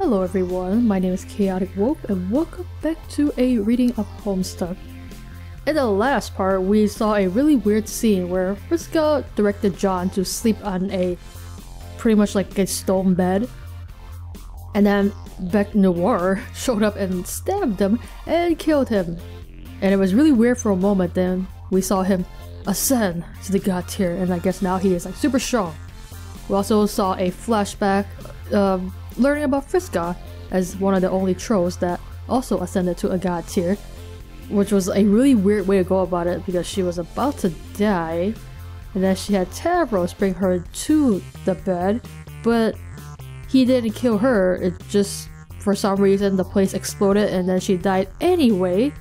Hello everyone, my name is chaoticwolph and welcome back to a reading of Homestuck. In the last part, we saw a really weird scene where Friska directed John to sleep on a pretty much like a stone bed. And then Beck Noir showed up and stabbed him and killed him. And it was really weird for a moment. Then we saw him ascend to the god tier, and I guess now he is like super strong. We also saw a flashback learning about Friska as one of the only trolls that also ascended to a god tier, which was a really weird way to go about it because she was about to die and then she had Tavros bring her to the bed, but he didn't kill her. It just, for some reason, the place exploded and then she died anyway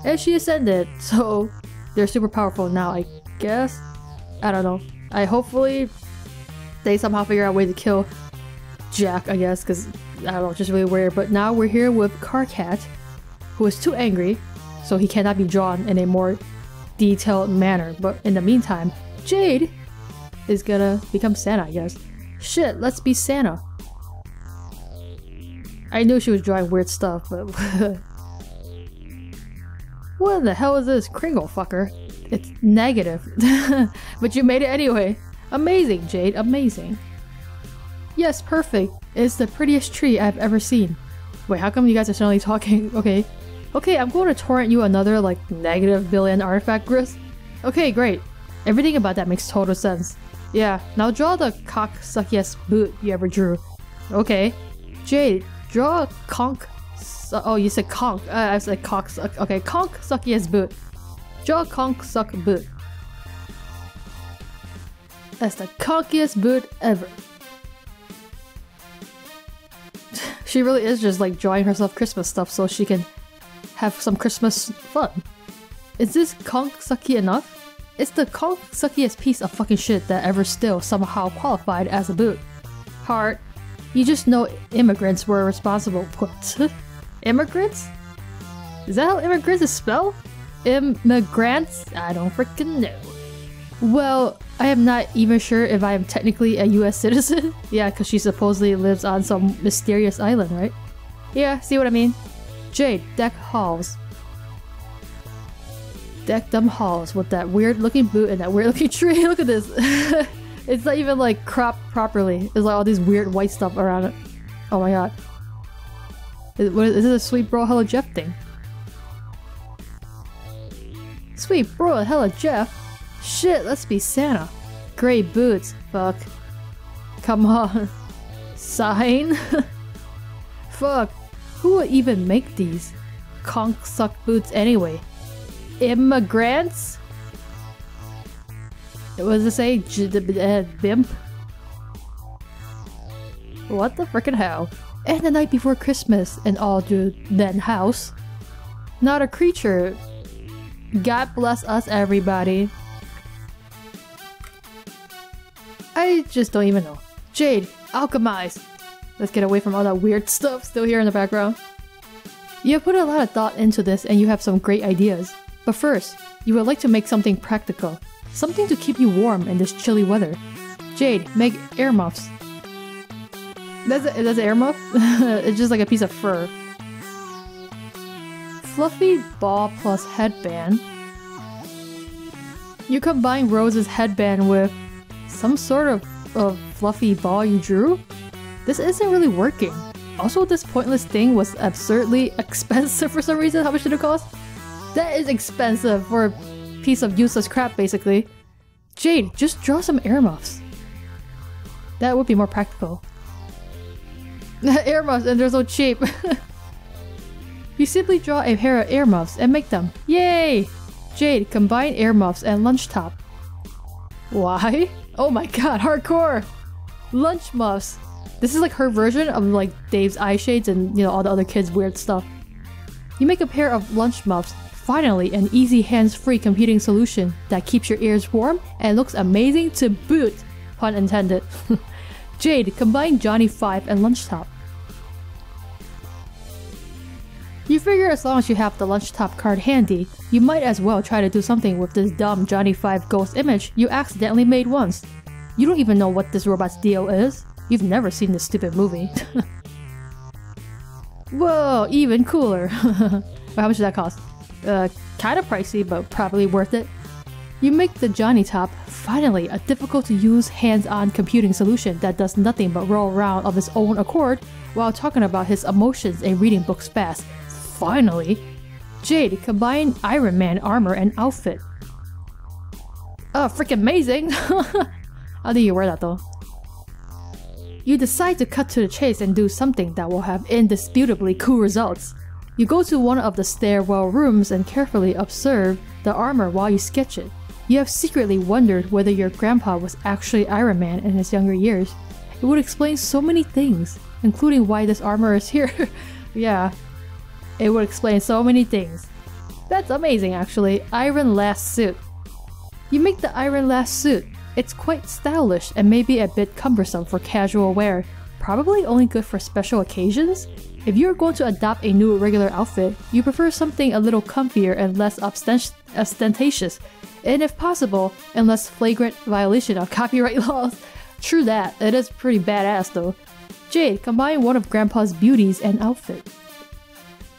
and she ascended. So they're super powerful now, I guess. I don't know. Hopefully they somehow figure out a way to kill Jack, I guess, because I don't know, just really weird. But now we're here with Carcat, who is too angry, so he cannot be drawn in a more detailed manner. But in the meantime, Jade is gonna become Santa, I guess. Shit, let's be Santa. I knew she was drawing weird stuff, but what in the hell is this Kringle fucker? It's negative. But you made it anyway. Amazing, Jade, amazing. Yes, perfect. It's the prettiest tree I've ever seen. Wait, how come you guys are suddenly talking? Okay. Okay, I'm going to torrent you another, like, negative billion artifact gris. Okay, great. Everything about that makes total sense. Yeah, now draw the cocksuckiest boot you ever drew. Okay. Jade, draw a conch... Oh, you said conch. I said cocksuck. Okay, conch suckiest boot. Draw a conch suck boot. That's the conchiest boot ever. She really is just like drawing herself Christmas stuff so she can have some Christmas fun. Is this conch sucky enough? It's the conch suckiest piece of fucking shit that ever still somehow qualified as a boot. Heart, you just know immigrants were responsible. What? Immigrants? Is that how immigrants is spelled? Immigrants? I don't freaking know. Well, I am not even sure if I am technically a US citizen. Yeah, because she supposedly lives on some mysterious island, right? Yeah, see what I mean? Jade, deck halls. Deck them halls with that weird looking boot and that weird looking tree. Look at this. It's not even like cropped properly. There's like all these weird white stuff around it. Oh my god. Is this a sweet bro hello Jeff thing? Sweet bro hello Jeff? Shit, let's be Santa. Great boots, fuck. Come on. Sign? Fuck. Who would even make these conch suck boots anyway? Immigrants? What does it say? Bimp? What the frickin' hell? And the night before Christmas and all the then house. Not a creature. God bless us, everybody. I just don't even know. Jade, alchemize! Let's get away from all that weird stuff still here in the background. You have put a lot of thought into this and you have some great ideas. But first, you would like to make something practical. Something to keep you warm in this chilly weather. Jade, make earmuffs. That's an earmuff? It's just like a piece of fur. Fluffy ball plus headband. You combine Rose's headband with some sort of fluffy ball you drew? This isn't really working. Also, this pointless thing was absurdly expensive for some reason. How much did it cost? That is expensive for a piece of useless crap, basically. Jade, just draw some earmuffs. That would be more practical. Earmuffs, and they're so cheap. You simply draw a pair of earmuffs and make them. Yay! Jade, combine earmuffs and lunch top. Why? Oh my god, hardcore! Lunch muffs. This is like her version of like Dave's eye shades and, you know, all the other kids' weird stuff. You make a pair of lunch muffs. Finally, an easy hands-free computing solution that keeps your ears warm and looks amazing to boot. Pun intended. Jade, combine Johnny 5 and lunch top. You figure as long as you have the lunch top card handy, you might as well try to do something with this dumb Johnny 5 ghost image you accidentally made once. You don't even know what this robot's deal is. You've never seen this stupid movie. Whoa, even cooler. How much did that cost? Kinda pricey, but probably worth it. You make the Johnny Top, finally, a difficult to use hands-on computing solution that does nothing but roll around of its own accord while talking about his emotions and reading books fast. Finally! Jade, combine Iron Man armor and outfit. Oh, freaking amazing! How do you wear that though? You decide to cut to the chase and do something that will have indisputably cool results. You go to one of the stairwell rooms and carefully observe the armor while you sketch it. You have secretly wondered whether your grandpa was actually Iron Man in his younger years. It would explain so many things, including why this armor is here. Yeah, it would explain so many things. That's amazing actually. Iron Last suit. You make the Iron Last suit. It's quite stylish and maybe a bit cumbersome for casual wear. Probably only good for special occasions? If you're going to adopt a new regular outfit, you prefer something a little comfier and less ostentatious, and if possible, in less flagrant violation of copyright laws. True that, it is pretty badass though. Jade, combine one of Grandpa's beauties and outfit.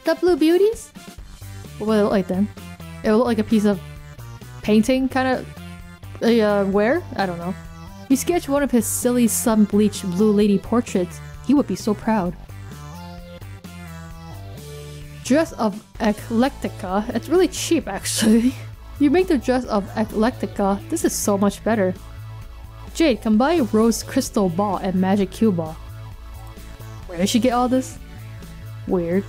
The blue beauties? What would it look like then? It would look like a piece of painting kind of wear? I don't know. You sketch one of his silly sun-bleached blue lady portraits. He would be so proud. Dress of Eclectica. It's really cheap actually. You make the dress of Eclectica. This is so much better. Jade, combine Rose Crystal Ball and Magic Cue Ball. Where did she get all this? Weird.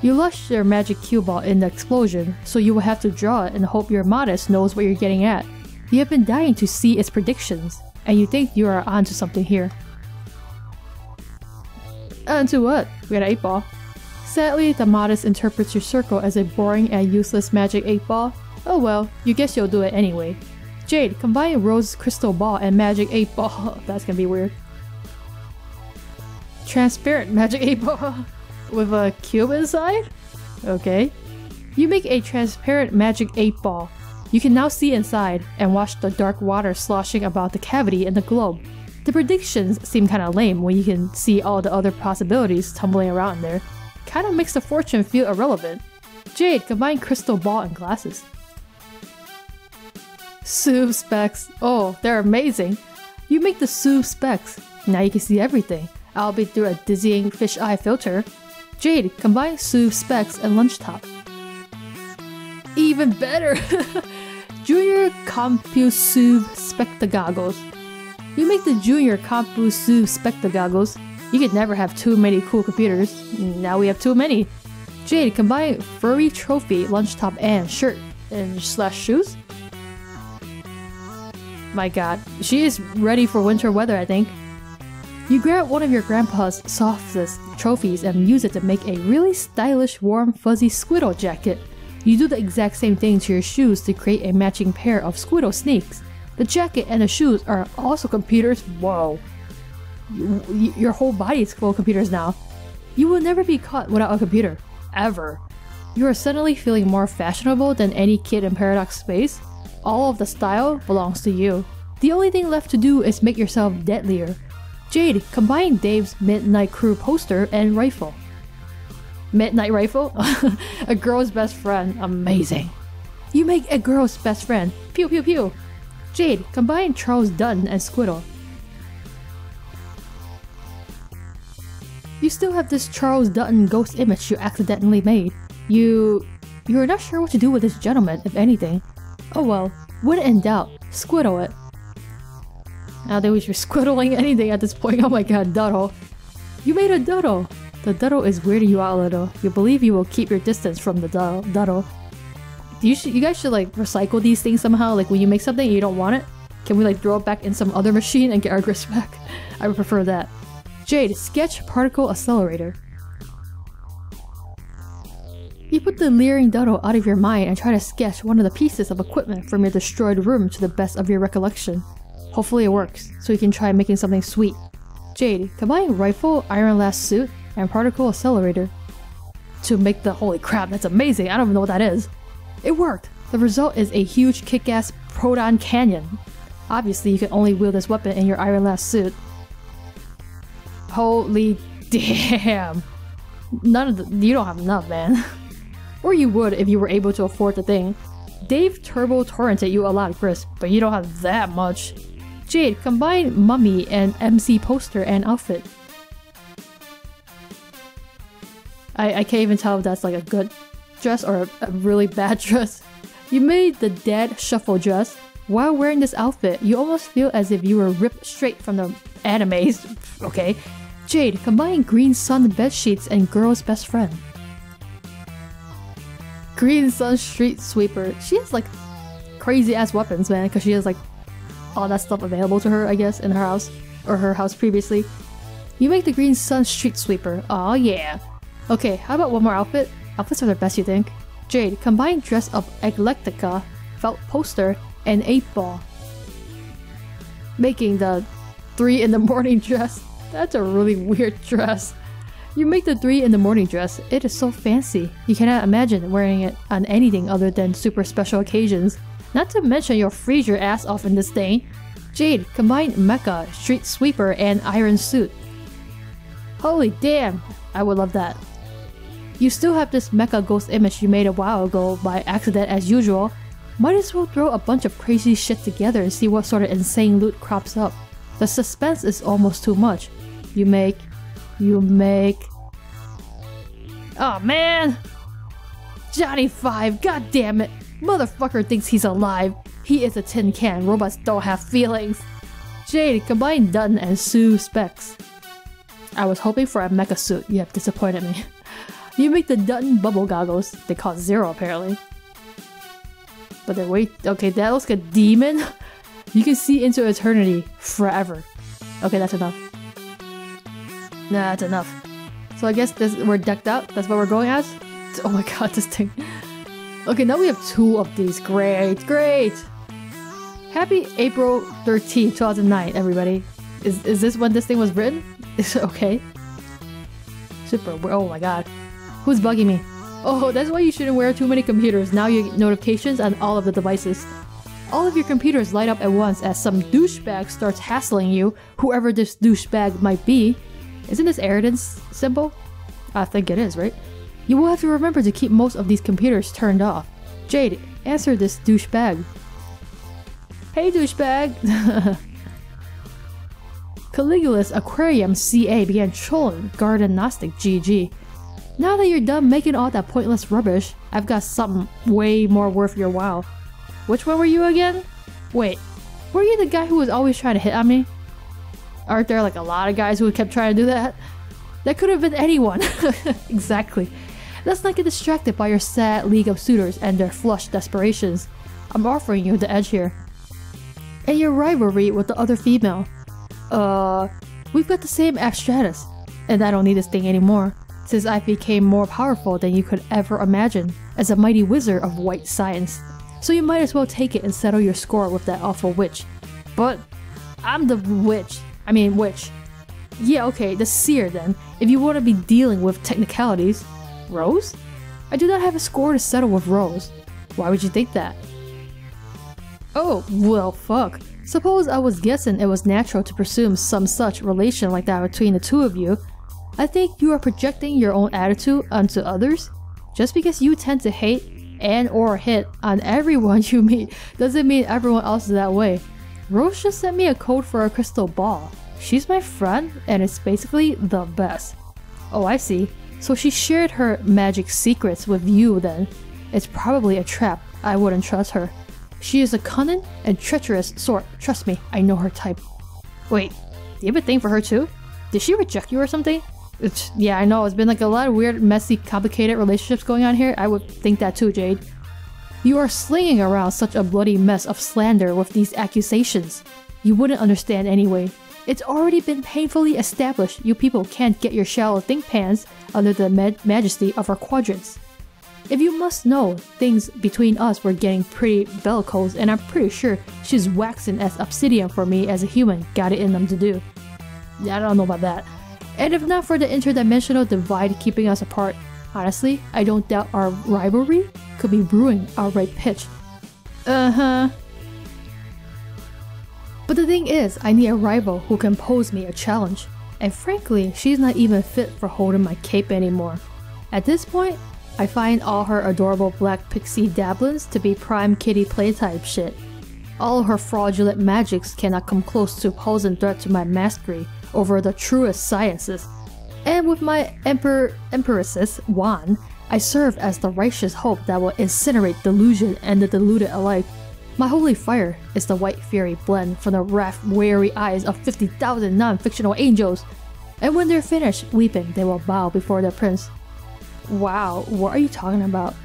You lost your Magic Cue Ball in the explosion, so you will have to draw it and hope your modest knows what you're getting at. You have been dying to see its predictions, and you think you are onto something here. Onto what? We got an 8-ball. Sadly, the modest interprets your circle as a boring and useless magic 8-ball. Oh well, you guess you'll do it anyway. Jade, combine Rose Crystal Ball and Magic 8-ball. That's gonna be weird. Transparent Magic 8-ball with a cube inside? Okay. You make a transparent Magic 8-ball. You can now see inside and watch the dark water sloshing about the cavity in the globe. The predictions seem kinda lame when you can see all the other possibilities tumbling around in there. Kinda makes the fortune feel irrelevant. Jade, combine crystal ball and glasses. Soob specs. Oh, they're amazing. You make the Soob specs. Now you can see everything, albeit through a dizzying fisheye filter. Jade, combine Soob specs and lunch top. Even better! Junior Compu Soob Spectagoggles. You make the Junior Compu Soob Spectagoggles. You could never have too many cool computers. Now we have too many. Jade, combine furry trophy, lunch top, and shirt and slash shoes. My god, she is ready for winter weather, I think. You grab one of your grandpa's softest trophies and use it to make a really stylish, warm, fuzzy Squirtle jacket. You do the exact same thing to your shoes to create a matching pair of Squirtle sneaks. The jacket and the shoes are also computers. Whoa. Your whole body is full of computers now. You will never be caught without a computer. Ever. You are suddenly feeling more fashionable than any kid in Paradox Space. All of the style belongs to you. The only thing left to do is make yourself deadlier. Jade, combine Dave's Midnight Crew poster and rifle. Midnight rifle? A girl's best friend. Amazing. You make a girl's best friend. Pew pew pew. Jade, combine Charles Dutton and Squirtle. You still have this Charles Dutton ghost image you accidentally made. You're not sure what to do with this gentleman, if anything. Oh well, when in doubt, squiddle it. I don't think we should be squiddling anything at this point. Oh my god, Duddle. You made a Duddle! The Duddle is weirding you out a little. You believe you will keep your distance from the Duddle. You guys should like recycle these things somehow, like when you make something and you don't want it. Can we like throw it back in some other machine and get our grist back? I would prefer that. Jade, sketch particle accelerator. You put the leering Duddle out of your mind and try to sketch one of the pieces of equipment from your destroyed room to the best of your recollection. Hopefully it works, so you can try making something sweet. Jade, combine rifle, iron last suit, and particle accelerator to make the— holy crap, that's amazing, I don't even know what that is. It worked! The result is a huge kick-ass proton cannon. Obviously you can only wield this weapon in your iron last suit. Holy damn! You don't have enough, man. Or you would if you were able to afford the thing. Dave turbo torrented you a lot of Chris, but you don't have that much. Jade, combine mummy and MC poster and outfit. I can't even tell if that's like a good dress or a really bad dress. You made the dad shuffle dress. While wearing this outfit, you almost feel as if you were ripped straight from the animes. Okay. Jade, combine green sun bed sheets and girl's best friend. Green sun street sweeper. She has like crazy ass weapons, man, because she has like all that stuff available to her, I guess, in her house or her house previously. You make the green sun street sweeper. Oh yeah. Okay, how about one more outfit? Outfits are the best, you think? Jade, combine dress of Eclectica, felt poster, and 8-ball. Making the 3 in the morning dress. That's a really weird dress. You make the 3 in the morning dress. It is so fancy. You cannot imagine wearing it on anything other than super special occasions. Not to mention you'll freeze your ass off in this thing. Jade, combine mecha, street sweeper, and iron suit. Holy damn, I would love that. You still have this mecha ghost image you made a while ago by accident as usual. Might as well throw a bunch of crazy shit together and see what sort of insane loot crops up. The suspense is almost too much. You make... Oh man! Johnny 5, god damn it! Motherfucker thinks he's alive. He is a tin can, robots don't have feelings. Jade, combine Dutton and Sue specs. I was hoping for a mecha suit, you have disappointed me. You make the Dutton bubble goggles. They cost 0 apparently. But then wait, okay, that looks like a demon? You can see into eternity forever. Okay, that's enough. Nah, that's enough. So I guess we're decked out? That's what we're going as? Oh my god, this thing. Okay, now we have 2 of these. Great, great! Happy April 13, 2009, everybody. Is this when this thing was written? Is it okay? Super, oh my god. Who's bugging me? Oh, that's why you shouldn't wear too many computers. Now you get notifications on all of the devices. All of your computers light up at once as some douchebag starts hassling you, whoever this douchebag might be. Isn't this arrogance symbol? I think it is, right? You will have to remember to keep most of these computers turned off. Jade, answer this douchebag. Hey douchebag! Caligula's Aquarium CA began trolling Garden Gnostic GG. Now that you're done making all that pointless rubbish, I've got something way more worth your while. Which one were you again? Wait, were you the guy who was always trying to hit on me? Aren't there like a lot of guys who kept trying to do that? That could have been anyone. Exactly. Let's not get distracted by your sad league of suitors and their flush desperations. I'm offering you the edge here. And your rivalry with the other female. We've got the same app status. And I don't need this thing anymore, since I became more powerful than you could ever imagine as a mighty wizard of white science. So you might as well take it and settle your score with that awful witch. But I'm the witch. Yeah, okay, the seer then, if you want to be dealing with technicalities. Rose? I do not have a score to settle with Rose. Why would you think that? Oh, well, fuck. Suppose I was guessing it was natural to presume some such relation like that between the two of you. I think you are projecting your own attitude onto others. Just because you tend to hate and or hit on everyone you meet doesn't mean everyone else is that way. Rose just sent me a code for a crystal ball. She's my friend and it's basically the best. Oh, I see. So she shared her magic secrets with you then. It's probably a trap. I wouldn't trust her. She is a cunning and treacherous sort. Trust me, I know her type. Wait, do you have a thing for her too? Did she reject you or something? Yeah, I know. It's been like a lot of weird, messy, complicated relationships going on here. I would think that too, Jade. You are slinging around such a bloody mess of slander with these accusations. You wouldn't understand anyway. It's already been painfully established you people can't get your shallow think pans under the majesty of our quadrants. If you must know, things between us were getting pretty bellicose, and I'm pretty sure she's waxing as obsidian for me as a human got it in them to do. Yeah, I don't know about that. And if not for the interdimensional divide keeping us apart, honestly, I don't doubt our rivalry could be brewing our right pitch. Uh-huh. But the thing is, I need a rival who can pose me a challenge. and frankly, she's not even fit for holding my cape anymore. At this point, I find all her adorable black pixie dabblings to be prime kitty playtype shit. All of her fraudulent magics cannot come close to posing threat to my mastery over the truest sciences. And with my Empress's wand, I serve as the righteous hope that will incinerate delusion and the deluded alike. My holy fire is the white fury blend from the wrath-weary eyes of 50,000 non-fictional angels. And when they're finished weeping, they will bow before their prince. Wow, what are you talking about?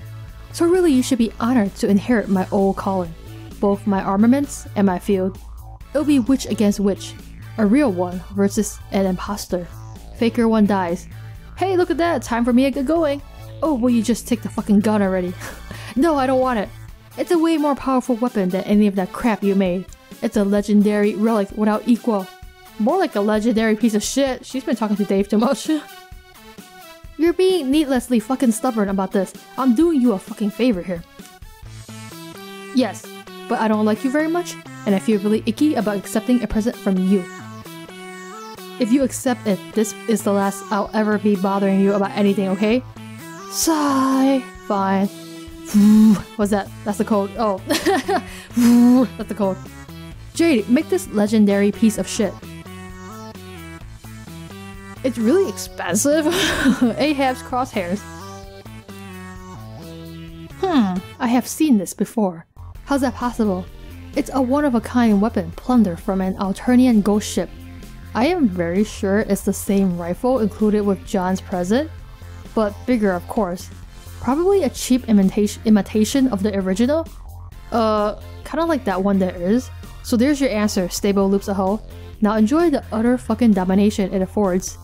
So really you should be honored to inherit my old calling, both my armaments and my field. It'll be witch against witch, a real one versus an imposter. Faker one dies. Hey, look at that, time for me to get going. Oh, will you just take the fucking gun already? No, I don't want it. It's a way more powerful weapon than any of that crap you made. It's a legendary relic without equal. More like a legendary piece of shit. She's been talking to Dave too much. You're being needlessly fucking stubborn about this. I'm doing you a fucking favor here. Yes, but I don't like you very much, and I feel really icky about accepting a present from you. If you accept it, this is the last I'll ever be bothering you about anything, okay? Sigh. Fine. What's that? That's the code. Oh. That's the code. Jade, make this legendary piece of shit. It's really expensive. Ahab's crosshairs. I have seen this before. How's that possible? It's a one-of-a-kind weapon plundered from an Alternian ghost ship. I am very sure it's the same rifle included with John's present, but bigger of course. Probably a cheap imitation of the original? Kinda like that one there is. So there's your answer, Stable Loops a Hoe. Now enjoy the utter fucking domination it affords.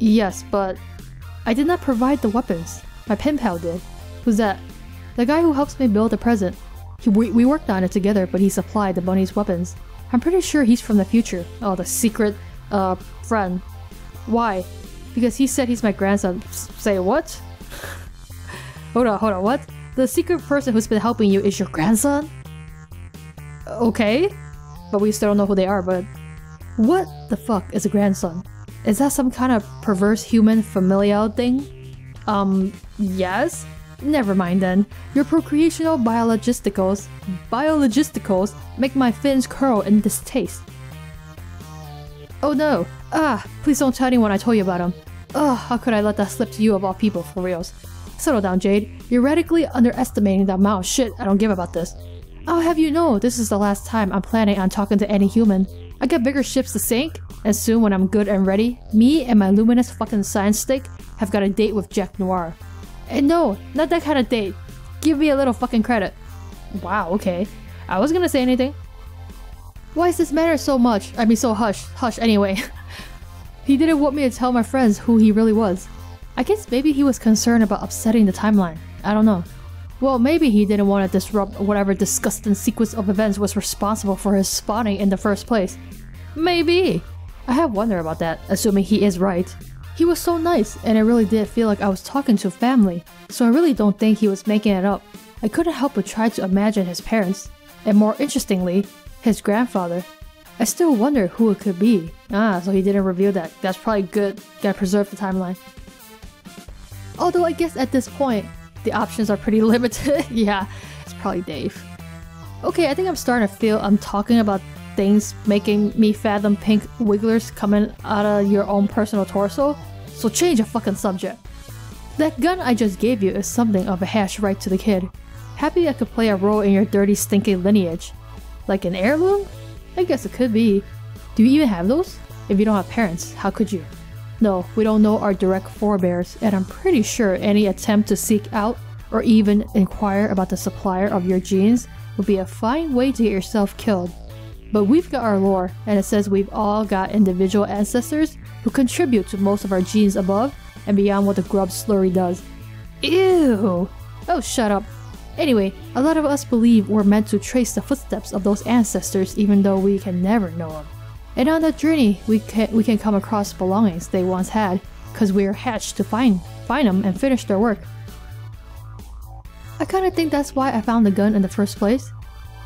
Yes, but I did not provide the weapons. My pen pal did. Who's that? The guy who helps me build the present. We worked on it together, but he supplied the bunny's weapons. I'm pretty sure he's from the future. Oh, the secret, friend. Why? Because he said he's my grandson. Say what? Hold on, what? The secret person who's been helping you is your grandson? Okay. But we still don't know who they are, but... What the fuck is a grandson? Is that some kind of perverse human familial thing? Yes? Never mind then. Your procreational biologisticals make my fins curl in distaste. Oh no. Please don't tell anyone I told you about him. How could I let that slip to you of all people, for reals? Settle down, Jade. You're radically underestimating the amount of shit I don't give about this. I'll have you know this is the last time I'm planning on talking to any human. I got bigger ships to sink, and soon when I'm good and ready, me and my luminous fucking science stick have got a date with Jack Noir. And no, not that kind of date. Give me a little fucking credit. Wow, okay. I wasn't gonna say anything. Why does this matter so much? I mean so hush anyway. He didn't want me to tell my friends who he really was. I guess maybe he was concerned about upsetting the timeline. I don't know. Well, maybe he didn't want to disrupt whatever disgusting sequence of events was responsible for his spawning in the first place. Maybe. I have wondered about that, assuming he is right. He was so nice, and it really did feel like I was talking to family, so I really don't think he was making it up. I couldn't help but try to imagine his parents, and more interestingly, his grandfather. I still wonder who it could be. So he didn't reveal that. That's probably good. Gotta preserve the timeline. Although I guess at this point, the options are pretty limited. Yeah, it's probably Dave. Okay, I think I'm starting to feel I'm talking about things making me fathom pink wigglers coming out of your own personal torso, so change the fucking subject. That gun I just gave you is something of a hash right to the kid. Happy I could play a role in your dirty stinking lineage. Like an heirloom? I guess it could be. Do you even have those? If you don't have parents, how could you? No, we don't know our direct forebears, and I'm pretty sure any attempt to seek out or even inquire about the supplier of your genes would be a fine way to get yourself killed. But we've got our lore, and it says we've all got individual ancestors who contribute to most of our genes above and beyond what the grub slurry does. Ew! Oh, shut up. Anyway, a lot of us believe we're meant to trace the footsteps of those ancestors even though we can never know them. And on that journey, we can come across belongings they once had, cause we're hatched to find them and finish their work. I kinda think that's why I found the gun in the first place.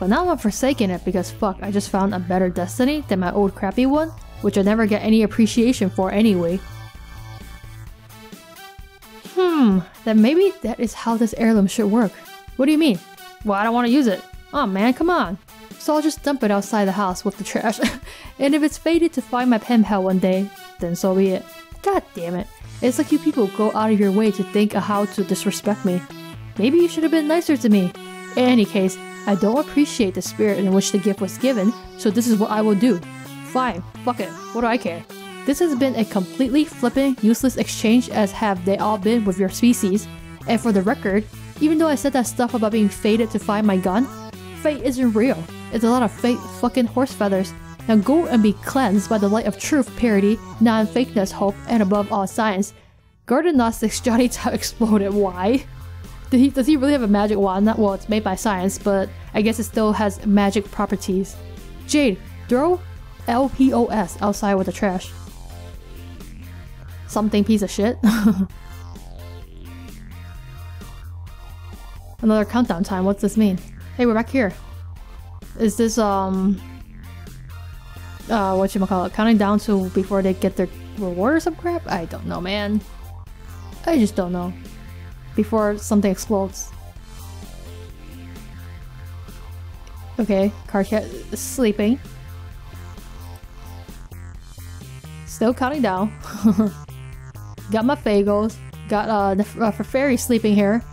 But now I'm forsaking it because fuck, I just found a better destiny than my old crappy one. which I never get any appreciation for anyway. Then maybe that is how this heirloom should work. What do you mean? Well, I don't want to use it. Oh man, come on. So I'll just dump it outside the house with the trash. And if it's fated to find my pen pal one day, then so be it. God damn it. It's like you people go out of your way to think of how to disrespect me. Maybe you should have been nicer to me. In any case, I don't appreciate the spirit in which the gift was given, so this is what I will do. Fine, fuck it, what do I care? This has been a completely flippin' useless exchange, as have they all been with your species. And for the record, even though I said that stuff about being fated to find my gun, fate isn't real. It's a lot of fake fucking horse feathers. Now go and be cleansed by the light of truth, purity, non-fakeness, hope, and above all science. Garden Gnostic's Johnny Tap exploded. Why? Does he really have a magic wand? Well, it's made by science, but I guess it still has magic properties. Jade, throw LPOS outside with the trash. Something piece of shit. Another countdown time, what's this mean? Hey, we're back here. Is this, whatchamacallit, counting down to before they get their reward or some crap? I don't know, man. I just don't know. Before something explodes. Okay, Carcat is sleeping. Still counting down. Got my Fagos. Got the fairy sleeping here.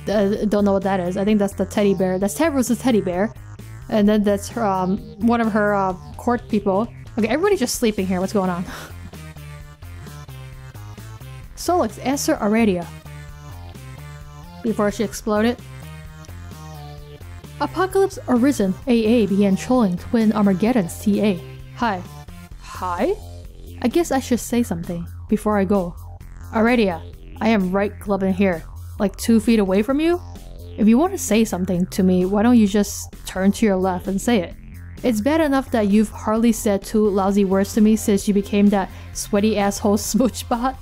Don't know what that is. I think that's the teddy bear. That's Tavros' teddy bear. And then that's her, one of her court people. Okay, everybody's just sleeping here. What's going on? Solix, answer Aurelia. Before she exploded. Apocalypse Arisen AA began trolling Twin Armageddon's TA. Hi. Hi? I guess I should say something before I go. Aurelia, I am right gloving here, like 2 feet away from you. If you want to say something to me, why don't you just turn to your left and say it? It's bad enough that you've hardly said 2 lousy words to me since you became that sweaty asshole smooch bot.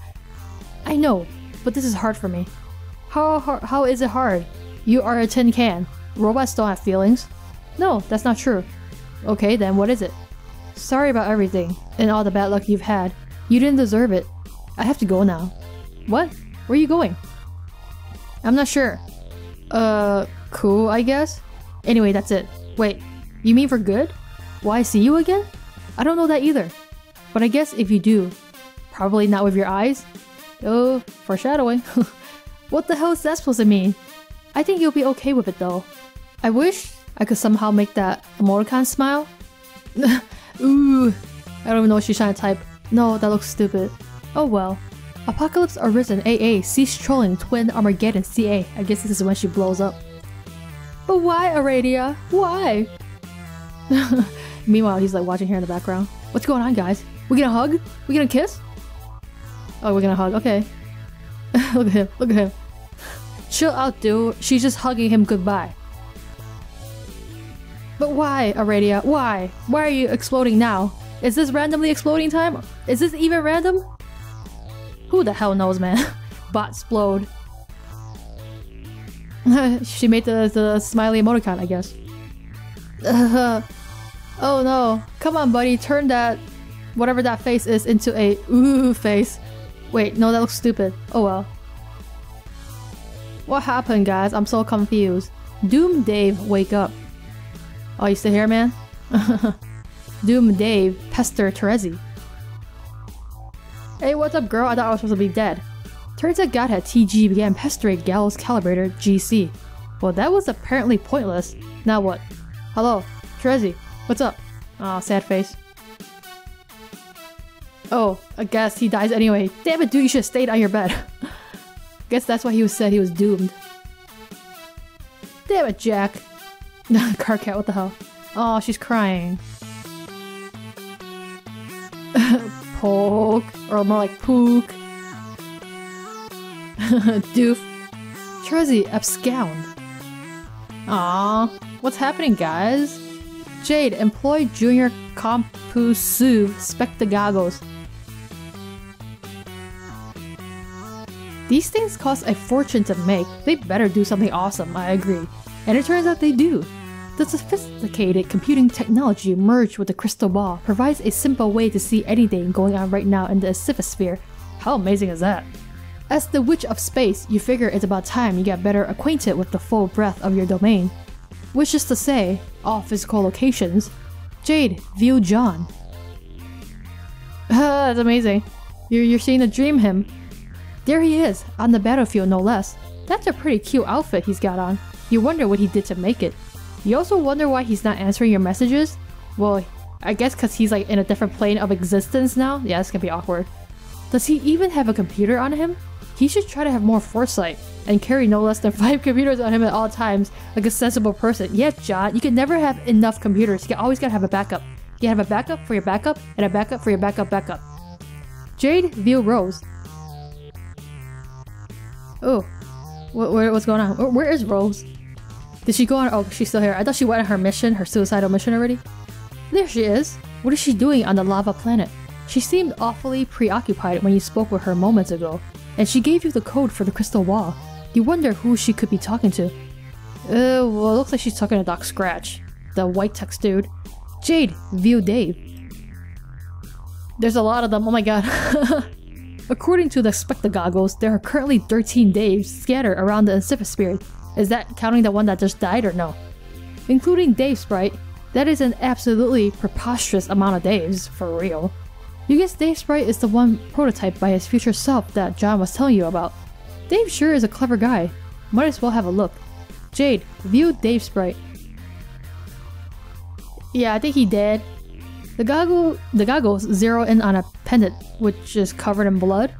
I know, but this is hard for me. How is it hard? You are a tin can. Robots don't have feelings. No, that's not true. Okay, then what is it? Sorry about everything, and all the bad luck you've had. You didn't deserve it. I have to go now. What? Where are you going? I'm not sure. Cool, I guess? Anyway, that's it. Wait, you mean for good? Will I see you again? I don't know that either. But I guess if you do, probably not with your eyes. Oh, foreshadowing. What the hell is that supposed to mean? I think you'll be okay with it though. I wish I could somehow make that emoticon smile. Ooh, I don't even know what she's trying to type. No, that looks stupid. Oh well. Apocalypse Arisen AA cease trolling Twin Armageddon CA. I guess this is when she blows up. But why, Aurelia? Why? Meanwhile, he's like watching her in the background. What's going on, guys? We gonna hug? We gonna kiss? Oh, we're gonna hug. Okay. Look at him. Look at him. Chill out, dude. She's just hugging him goodbye. But why, Aurelia? Why? Why are you exploding now? Is this randomly exploding time? Is this even random? Who the hell knows, man? Bots explode. She made the smiley emoticon, I guess. Oh no. Come on, buddy. Turn that, whatever that face is, into a ooh face. Wait, no, that looks stupid. Oh well. What happened, guys? I'm so confused. Doom Dave, wake up. Oh, you still here, man? Doom Dave, pester Terezi. Hey, what's up, girl? I thought I was supposed to be dead. Turns out Godhead TG began pestering Gallows Calibrator GC. Well, that was apparently pointless. Now what? Hello, Terezi, what's up? Aw, sad face. Oh, I guess he dies anyway. Damn it, dude, you should have stayed on your bed. Guess that's why he said he was doomed. Damn it, Jack. Carcat, what the hell? Oh, she's crying. Poke, or more like pook. Doof. Terezi abscond. Aww, what's happening, guys? Jade, employ Junior Compusu Spectagoggles. These things cost a fortune to make. They better do something awesome, I agree. And it turns out they do. The sophisticated computing technology merged with the crystal ball provides a simple way to see anything going on right now in the Sphere. How amazing is that? As the Witch of Space, you figure it's about time you get better acquainted with the full breadth of your domain. Which is to say, all physical locations. Jade, view John. That's amazing. You're seeing the dream him. There he is, on the battlefield no less. That's a pretty cute outfit he's got on. You wonder what he did to make it. You also wonder why he's not answering your messages? Well, I guess because he's like in a different plane of existence now? Yeah, it's gonna be awkward. Does he even have a computer on him? He should try to have more foresight and carry no less than 5 computers on him at all times, like a sensible person. Yeah, John, you can never have enough computers. You always gotta have a backup. You have a backup for your backup, and a backup for your backup. Jade, view Rose. Oh, what's going on? Where is Rose? Did she go on? Oh, she's still here. I thought she went on her mission, her suicidal mission already. There she is. What is she doing on the lava planet? She seemed awfully preoccupied when you spoke with her moments ago, and she gave you the code for the crystal wall. You wonder who she could be talking to. Well, it looks like she's talking to Doc Scratch, the white text dude. Jade, view Dave. There's a lot of them, oh my god. According to the spectagoggles, there are currently 13 Daves scattered around the Sphere. Is that counting the one that just died or no? Including Dave Sprite, that is an absolutely preposterous amount of Daves, for real. You guess Dave Sprite is the one prototyped by his future self that John was telling you about. Dave sure is a clever guy. Might as well have a look. Jade, view Dave Sprite. Yeah, I think he did. The goggles zero in on a pendant which is covered in blood.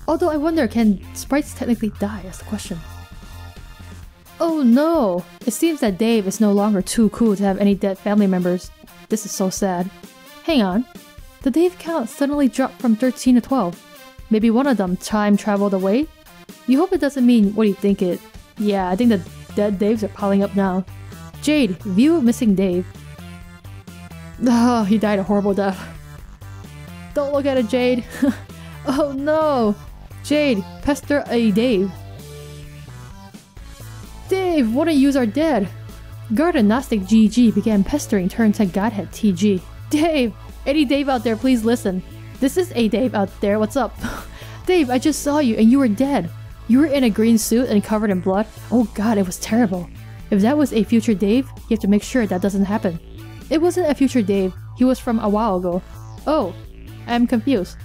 Although I wonder, can sprites technically die? That's the question. Oh no! It seems that Dave is no longer too cool to have any dead family members. This is so sad. Hang on. The Dave count suddenly dropped from 13 to 12. Maybe one of them time traveled away? You hope it doesn't mean what you think it. Yeah, I think the dead Daves are piling up now. Jade, view missing Dave. Oh, he died a horrible death. Don't look at it, Jade. Oh no! Jade, pester a Dave. Dave, one of yous are dead. Garden Gnostic GG began pestering Turntech Godhead TG. Dave! Any Dave out there, please listen. This is a Dave out there, what's up? Dave, I just saw you and you were dead. You were in a green suit and covered in blood. Oh god, it was terrible. If that was a future Dave, you have to make sure that doesn't happen. It wasn't a future Dave, he was from a while ago. Oh, I'm confused.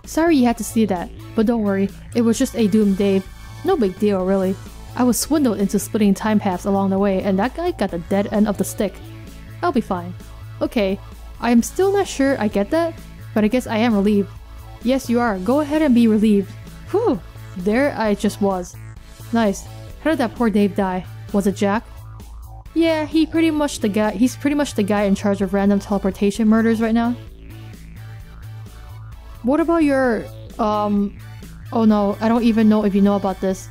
Sorry you had to see that, but don't worry, it was just a doomed Dave. No big deal, really. I was swindled into splitting time paths along the way, and that guy got the dead end of the stick. I'll be fine. Okay, I am still not sure I get that, but I guess I am relieved. Yes, you are. Go ahead and be relieved. Whew, there I just was. Nice. How did that poor Dave die? Was it Jack? Yeah, he's pretty much the guy in charge of random teleportation murders right now. What about your, oh no, I don't even know if you know about this.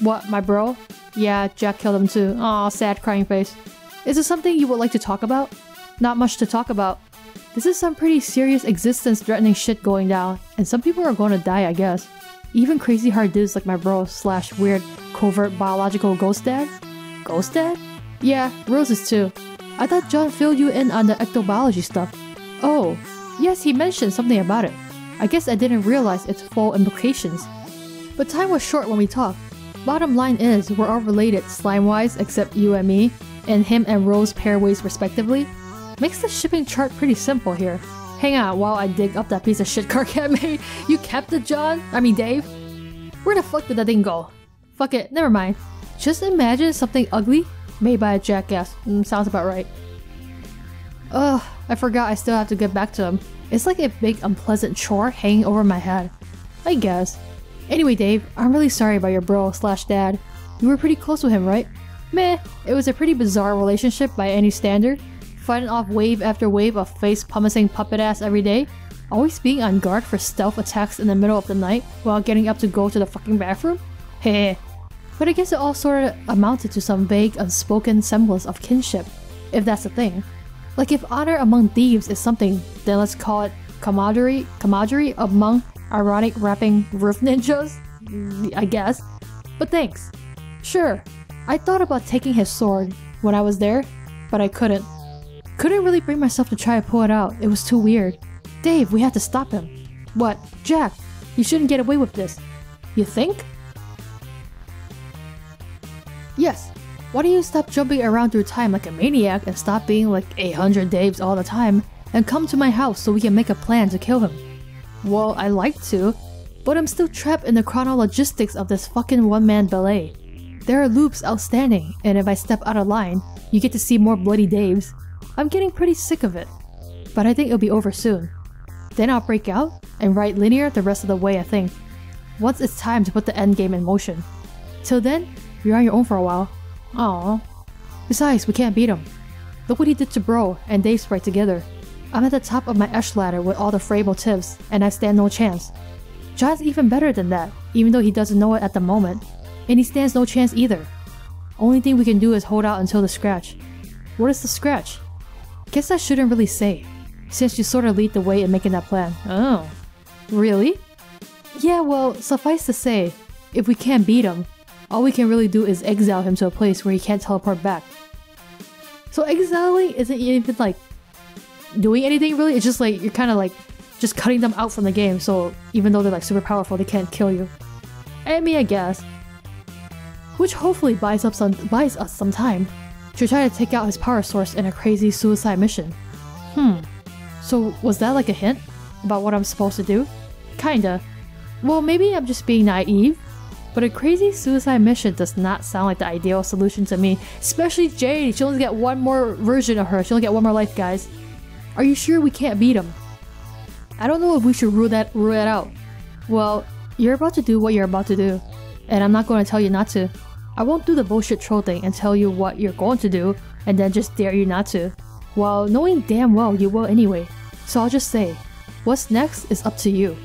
What, my bro? Yeah, Jack killed him too. Aw, sad crying face. Is this something you would like to talk about? Not much to talk about. This is some pretty serious existence-threatening shit going down, and some people are going to die, I guess. Even crazy hard dudes like my bro / weird covert biological ghost dad? Ghost dad? Yeah, Roses too. I thought John filled you in on the ectobiology stuff. Oh, yes, he mentioned something about it. I guess I didn't realize its full implications. But time was short when we talked. Bottom line is, we're all related slime-wise except you and me, and him and Rose pairways respectively. Makes the shipping chart pretty simple here. Hang on while I dig up that piece of shit Carcat made. You kept it, John? I mean Dave? Where the fuck did that thing go? Fuck it, never mind. Just imagine something ugly made by a jackass. Sounds about right. Ugh, I forgot I still have to get back to him. It's like a big unpleasant chore hanging over my head. I guess. Anyway, Dave, I'm really sorry about your bro / dad. You were pretty close with him, right? Meh, it was a pretty bizarre relationship by any standard. Fighting off wave after wave of face-pumicing puppet ass every day. Always being on guard for stealth attacks in the middle of the night while getting up to go to the fucking bathroom. Heh. But I guess it all sorta amounted to some vague, unspoken semblance of kinship, if that's a thing. Like if honor among thieves is something, then let's call it camaraderie among ironic rapping roof ninjas? I guess. But thanks. Sure. I thought about taking his sword when I was there, but I couldn't. Couldn't really bring myself to try to pull it out. It was too weird. Dave, we have to stop him. What? Jack, you shouldn't get away with this. You think? Yes. Why don't you stop jumping around through time like a maniac and stop being like 800 Daves all the time and come to my house so we can make a plan to kill him? Well, I like to, but I'm still trapped in the chronologistics of this fucking one-man ballet. There are loops outstanding, and if I step out of line, you get to see more bloody Daves. I'm getting pretty sick of it, but I think it'll be over soon. Then I'll break out and write linear the rest of the way, I think. Once it's time to put the endgame in motion. Till then, you're on your own for a while. Aww. Besides, we can't beat him. Look what he did to Bro and Dave Sprite together. I'm at the top of my Esh ladder with all the frayed motifs, and I stand no chance. John's even better than that, even though he doesn't know it at the moment. And he stands no chance either. Only thing we can do is hold out until the scratch. What is the scratch? Guess I shouldn't really say, since you sort of lead the way in making that plan. Oh. Really? Yeah, well, suffice to say, if we can't beat him, all we can really do is exile him to a place where he can't teleport back. So exiling isn't even like doing anything really, it's just like you're kind of like just cutting them out from the game, so even though they're like super powerful, they can't kill you. I mean, I guess. Which hopefully buys us some time to try to take out his power source in a crazy suicide mission. So was that like a hint about what I'm supposed to do? Kinda. Well, maybe I'm just being naive, but a crazy suicide mission does not sound like the ideal solution to me. Especially Jade, she'll only get one more version of her, she'll only get one more life, guys. Are you sure we can't beat him? I don't know if we should rule that out. Well, you're about to do what you're about to do, and I'm not going to tell you not to. I won't do the bullshit troll thing and tell you what you're going to do, and then just dare you not to. Well, knowing damn well you will anyway. So I'll just say, what's next is up to you.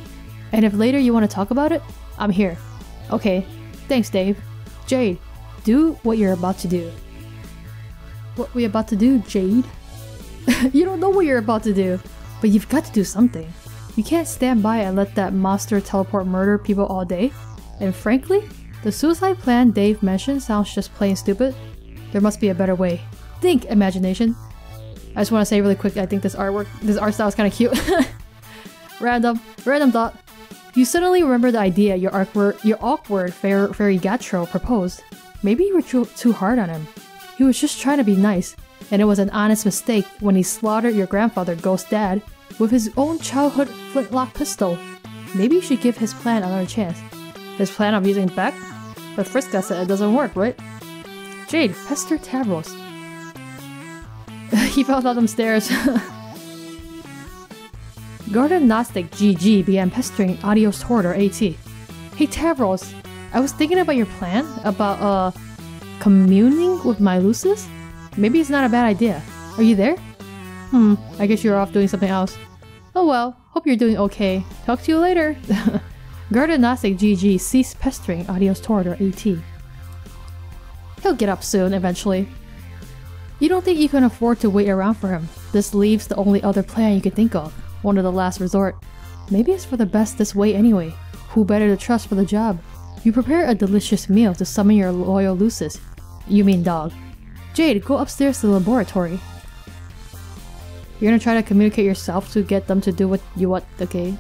And if later you want to talk about it, I'm here. Okay, thanks Dave. Jade, do what you're about to do. What we about to do, Jade? You don't know what you're about to do, but you've got to do something. You can't stand by and let that monster teleport murder people all day. And frankly, the suicide plan Dave mentioned sounds just plain stupid. There must be a better way. Think, imagination. I just want to say really quick, I think this art style is kind of cute. Random thought. You suddenly remember the idea your awkward fairy Gatro proposed. Maybe you were too hard on him. He was just trying to be nice, and it was an honest mistake when he slaughtered your grandfather, Ghost Dad, with his own childhood flintlock pistol. Maybe you should give his plan another chance. His plan of using Beck? But Friska said it doesn't work, right? Jade, pester Tavros. He fell down them stairs. Garden Gnostic GG began pestering Adios Tortor AT. Hey Tavros, I was thinking about your plan about communing with my Lucis? Maybe it's not a bad idea. Are you there? I guess you're off doing something else. Oh well, hope you're doing okay. Talk to you later. Garden Gnostic GG ceased pestering Adios Tortor AT. He'll get up soon, eventually. You don't think you can afford to wait around for him? This leaves the only other plan you can think of. One of the last resort. Maybe it's for the best this way anyway. Who better to trust for the job? You prepare a delicious meal to summon your loyal Lucis. You mean dog. Jade, go upstairs to the laboratory. You're gonna try to communicate yourself to get them to do what you want, okay?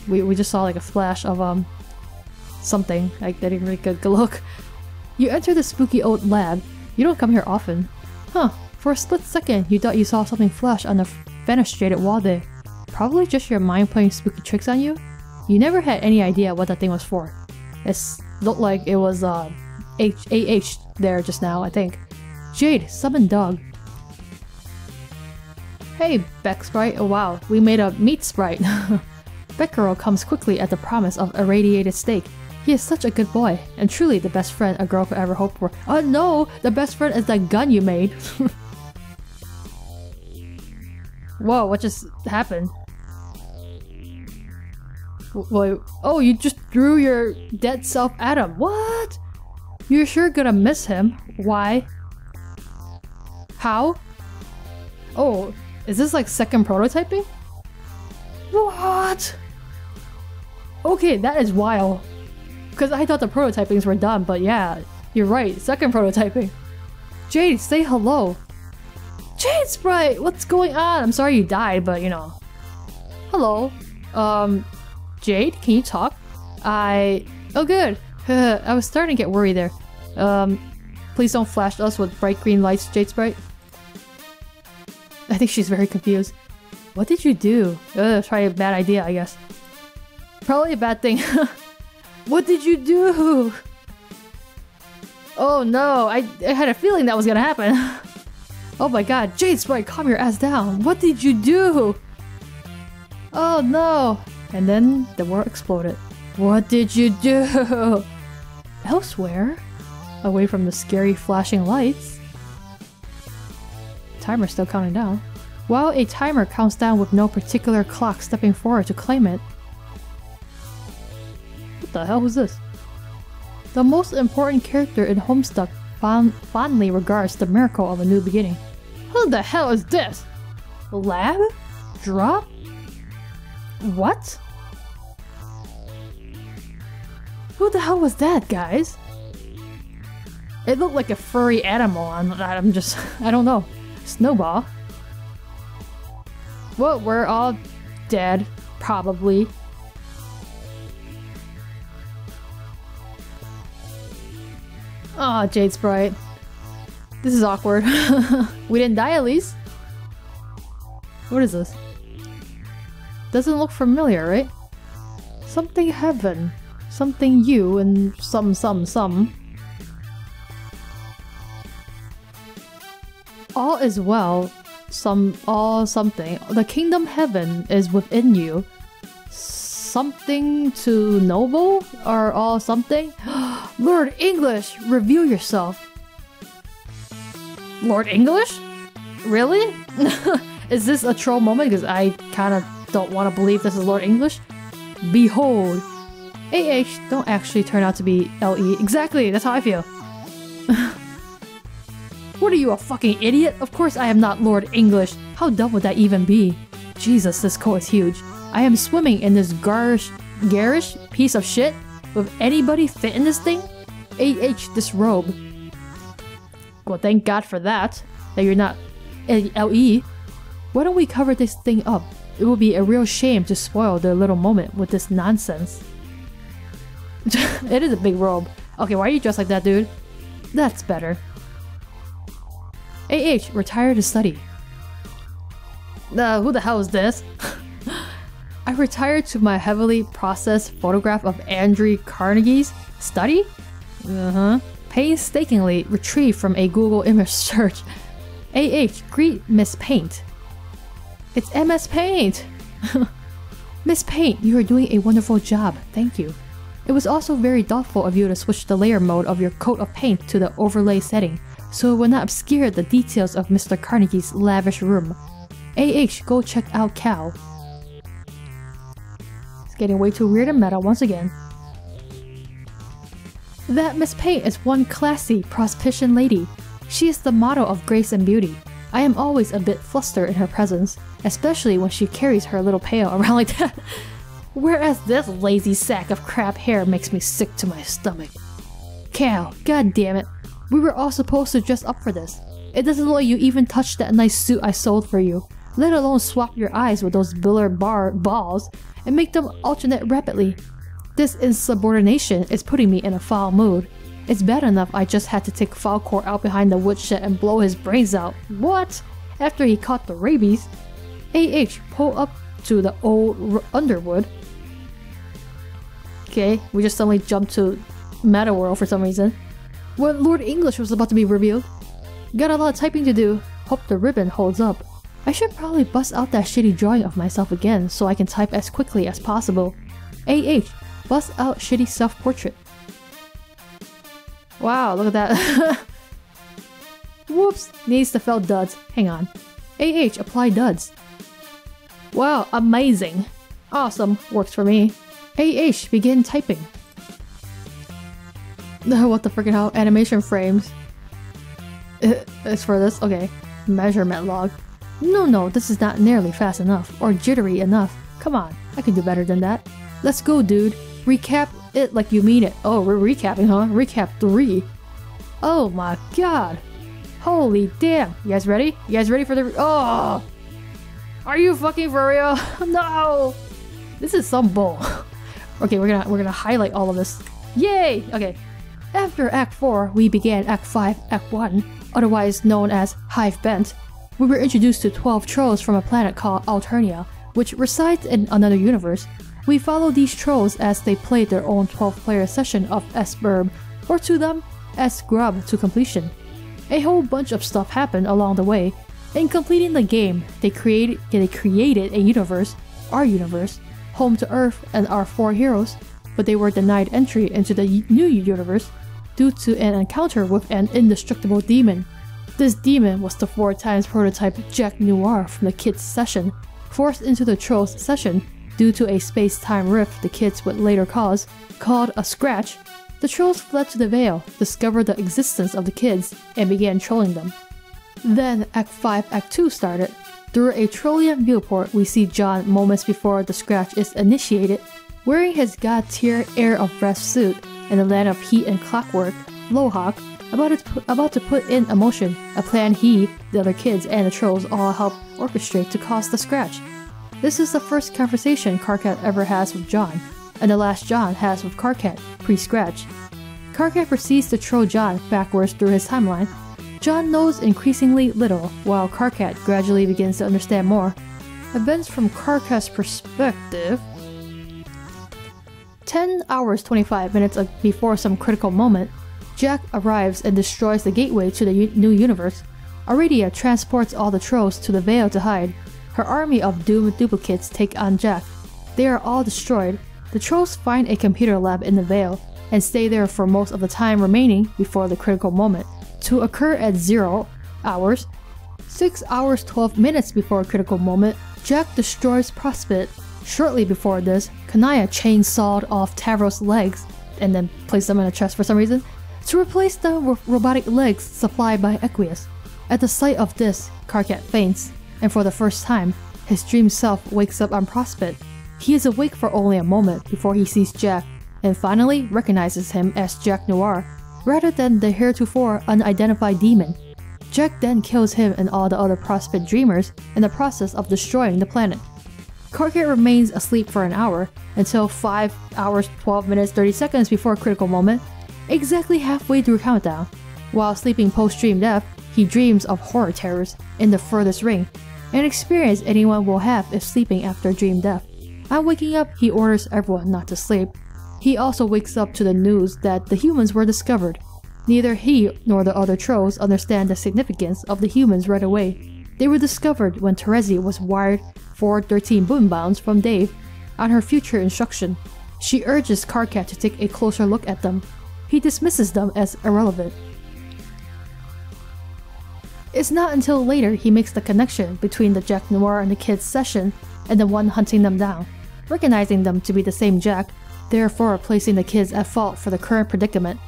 We just saw like a flash of something. Like that didn't really good look. You enter the spooky old lab. You don't come here often. Huh, for a split second you thought you saw something flash on the fenestrated wall there. Probably just your mind playing spooky tricks on you. You never had any idea what that thing was for. It looked like it was H there just now, I think. Jade, summon dog. Hey, Beck Sprite. Oh wow, we made a meat sprite. Beckgirl comes quickly at the promise of irradiated steak. He is such a good boy, and truly the best friend a girl could ever hope for. Oh no! The best friend is that gun you made! Whoa, what just happened? Wait, oh, you just threw your dead self at him. What? You're sure gonna miss him. Why? How? Oh, is this like second prototyping? What? Okay, that is wild. Because I thought the prototypings were done, but yeah, You're right, second prototyping. Jade, say hello. Jade Sprite, what's going on? I'm sorry you died, but you know. Hello. Jade, can you talk? Oh good. I was starting to get worried there. Please don't flash us with bright green lights, Jade Sprite. I think she's very confused. What did you do? Try a bad idea, I guess. Probably a bad thing. What did you do? Oh no, I had a feeling that was gonna happen. Oh my god, Jade Sprite, calm your ass down. What did you do? Oh no. And then the world exploded. What did you do? Elsewhere? Away from the scary flashing lights. Timer's still counting down. While a timer counts down with no particular clock stepping forward to claim it. What the hell was this? The most important character in Homestuck fondly regards the miracle of a new beginning. Who the hell is this? Lab? Drop? What? Who the hell was that, guys? It looked like a furry animal. I don't know. Snowball? Well, we're all dead, probably. Aw, Jade Sprite. This is awkward. We didn't die at least. What is this? Doesn't look familiar, right? Something heaven. Something you and some. All is well. All something. The kingdom heaven is within you. Something to noble? Or all something? Lord English! Reveal yourself. Lord English? Really? Is this a troll moment? Because I kinda don't want to believe this is Lord English. Behold. AH don't actually turn out to be LE. Exactly, that's how I feel. What are you, a fucking idiot? Of course I am not Lord English. How dumb would that even be? Jesus, this coat is huge. I am swimming in this garish piece of shit? Would anybody fit in this thing? AH, this robe. Well, thank God for that. That you're not LE. Why don't we cover this thing up? It would be a real shame to spoil their little moment with this nonsense. It is a big robe. Okay, why are you dressed like that, dude? That's better. AH, retire to study. Who the hell is this? I retired to my heavily processed photograph of Andrew Carnegie's study? Painstakingly retrieved from a Google image search. Greet Miss Paint. It's MS Paint! Miss Paint, you are doing a wonderful job, thank you. It was also very thoughtful of you to switch the layer mode of your coat of paint to the overlay setting, so it would not obscure the details of Mr. Carnegie's lavish room. Go check out Cal. It's getting way too weird and meta once again. That Miss Paint is one classy, prospician lady. She is the model of grace and beauty. I am always a bit flustered in her presence, especially when she carries her little pail around like that. Whereas this lazy sack of crap hair makes me sick to my stomach. Cal, god damn it. We were all supposed to dress up for this. It doesn't look like you even touched that nice suit I sold for you, let alone swap your eyes with those billiard balls and make them alternate rapidly. This insubordination is putting me in a foul mood. It's bad enough I just had to take Falcor out behind the woodshed and blow his brains out. What? After he caught the rabies? Pull up to the old Underwood. Okay, we just suddenly jumped to Meta World for some reason. When Lord English was about to be revealed. Got a lot of typing to do. Hope the ribbon holds up. I should probably bust out that shitty drawing of myself again so I can type as quickly as possible. Bust out shitty self-portrait. Wow, look at that. Whoops, needs to fell duds. Hang on. Apply duds. Wow, amazing. Awesome, works for me. Begin typing. What the freaking hell? Animation frames. It's for this? Okay. Measurement log. No, this is not nearly fast enough, or jittery enough. Come on, I can do better than that. Let's go, dude. Recap it like you mean it. Oh, we're recapping, huh? Recap 3. Oh my god. Holy damn. You guys ready? You guys ready for the... Oh! Are you fucking for real? No! This is some bull. Okay, we're gonna highlight all of this. Yay! Okay. After Act 4, we began Act 5, Act 1, otherwise known as Hive Bent. We were introduced to 12 trolls from a planet called Alternia, which resides in another universe. We followed these trolls as they played their own 12-player session of S-Burb, or to them, S-Grub to completion. A whole bunch of stuff happened along the way. In completing the game, they created a universe, our universe, home to Earth and our 4 heroes, but they were denied entry into the new universe due to an encounter with an indestructible demon. This demon was the 4x prototype Jack Noir from the kids' session, forced into the trolls' session due to a space-time rift the kids would later cause, called a scratch. The trolls fled to the Veil, discovered the existence of the kids, and began trolling them. Then Act 5, Act 2 started. Through a Trollian viewport, we see John moments before the scratch is initiated, wearing his god-tier Air of Rest suit in the land of heat and clockwork, Lohawk, about to put in motion a plan he, the other kids, and the trolls all help orchestrate to cause the scratch. This is the first conversation Karkat ever has with John, and the last John has with Karkat, pre-scratch. Karkat proceeds to troll John backwards through his timeline. John knows increasingly little, while Karkat gradually begins to understand more. Events from Karkat's perspective. 10 hours 25 minutes before some critical moment, Jack arrives and destroys the gateway to the new universe. Aurelia transports all the trolls to the Veil to hide. Her army of doomed duplicates take on Jack. They are all destroyed. The trolls find a computer lab in the Veil and stay there for most of the time remaining before the critical moment, to occur at 0 hours. 6 hours 12 minutes before critical moment, Jack destroys Prospit. Shortly before this, Kanaya chainsawed off Tavros' legs and then placed them in a chest for some reason, to replace them with robotic legs supplied by Equius. At the sight of this, Karkat faints, and for the first time, his dream self wakes up on Prospit. He is awake for only a moment before he sees Jack, and finally recognizes him as Jack Noir, rather than the heretofore unidentified demon. Jack then kills him and all the other Prospit dreamers in the process of destroying the planet. Karkat remains asleep for an hour, until 5 hours 12 minutes 30 seconds before critical moment, exactly halfway through countdown. While sleeping post-dream death, he dreams of horror terrors in the furthest ring, an experience anyone will have if sleeping after dream death. On waking up, he orders everyone not to sleep. He also wakes up to the news that the humans were discovered. Neither he nor the other trolls understand the significance of the humans right away. They were discovered when Terezi was wired for 13 boombounds from Dave. On her future instruction, she urges Karkat to take a closer look at them. He dismisses them as irrelevant. It's not until later he makes the connection between the Jack Noir and the kids' session and the one hunting them down, recognizing them to be the same Jack, therefore placing the kids at fault for the current predicament.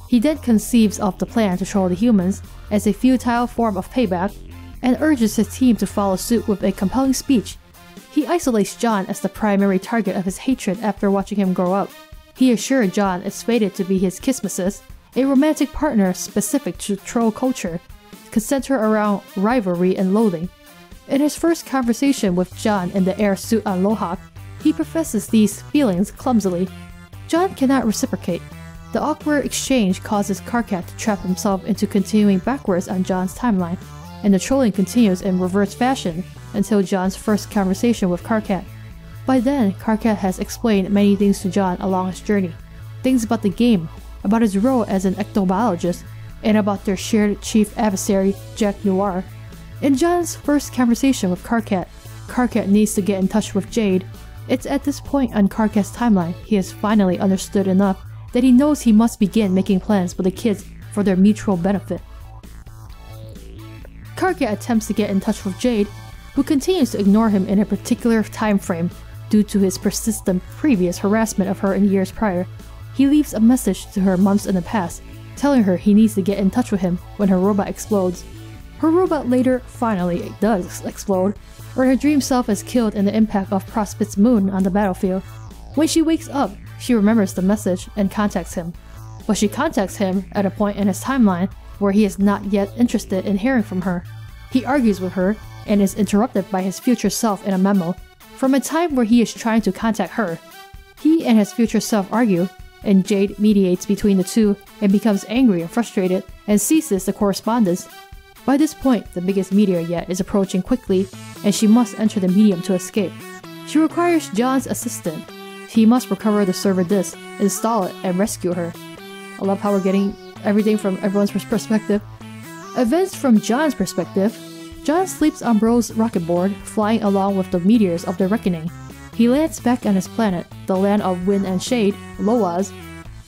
He then conceives of the plan to troll the humans as a futile form of payback, and urges his team to follow suit with a compelling speech. He isolates John as the primary target of his hatred after watching him grow up. He assured John is fated to be his Kismesis, a romantic partner specific to troll culture, could center around rivalry and loathing. In his first conversation with John in the air suit on Lohawk, he professes these feelings clumsily. John cannot reciprocate. The awkward exchange causes Karkat to trap himself into continuing backwards on John's timeline, and the trolling continues in reverse fashion until John's first conversation with Karkat. By then, Karkat has explained many things to John along his journey. Things about the game, about his role as an ectobiologist, and about their shared chief adversary, Jack Noir. In John's first conversation with Karkat, Karkat needs to get in touch with Jade. It's at this point on Karkat's timeline he has finally understood enough that he knows he must begin making plans with the kids for their mutual benefit. Karkat attempts to get in touch with Jade, who continues to ignore him in a particular time frame due to his persistent previous harassment of her in years prior. He leaves a message to her months in the past, telling her he needs to get in touch with him when her robot explodes. Her robot later finally does explode, where her dream self is killed in the impact of Prospit's moon on the battlefield. When she wakes up, she remembers the message and contacts him. but she contacts him at a point in his timeline where he is not yet interested in hearing from her. He argues with her and is interrupted by his future self in a memo from a time where he is trying to contact her. He and his future self argue, and Jade mediates between the two and becomes angry and frustrated and ceases the correspondence. By this point, the biggest meteor yet is approaching quickly, and she must enter the medium to escape. She requires John's assistance. He must recover the server disk, install it, and rescue her. I love how we're getting everything from everyone's perspective. Events from John's perspective. John sleeps on Bro's rocket board, flying along with the meteors of the reckoning. He lands back on his planet, the land of wind and shade, Loaz.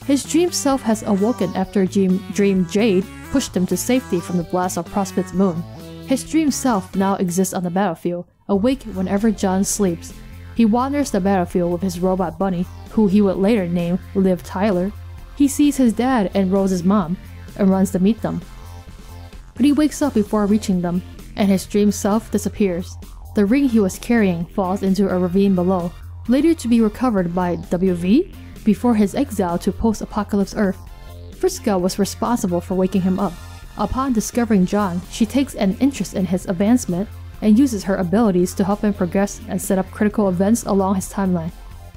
His dream self has awoken after Dream Jade pushed him to safety from the blast of Prospect's moon. His dream self now exists on the battlefield, awake whenever John sleeps. He wanders the battlefield with his robot bunny, who he would later name Liv Tyler. He sees his dad and Rose's mom, and runs to meet them. But he wakes up before reaching them, and his dream self disappears. The ring he was carrying falls into a ravine below, later to be recovered by WV before his exile to post-apocalypse Earth. Friska was responsible for waking him up. Upon discovering John, she takes an interest in his advancement and uses her abilities to help him progress and set up critical events along his timeline.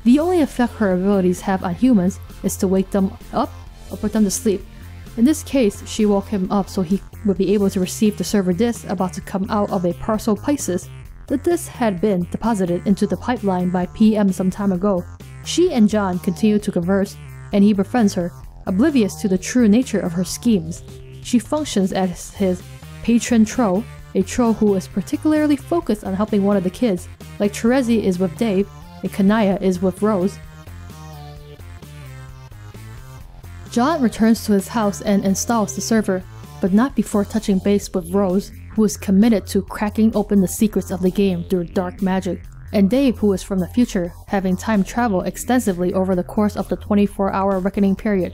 The only effect her abilities have on humans is to wake them up or put them to sleep. In this case, she woke him up so he would be able to receive the server disk about to come out of a parcel Pisces. The disk had been deposited into the pipeline by PM some time ago. She and John continue to converse, and he befriends her, oblivious to the true nature of her schemes. She functions as his patron troll, a troll who is particularly focused on helping one of the kids, like Terezi is with Dave, and Kanaya is with Rose. John returns to his house and installs the server, but not before touching base with Rose, who is committed to cracking open the secrets of the game through dark magic, and Dave, who is from the future, having time travel extensively over the course of the 24-hour reckoning period.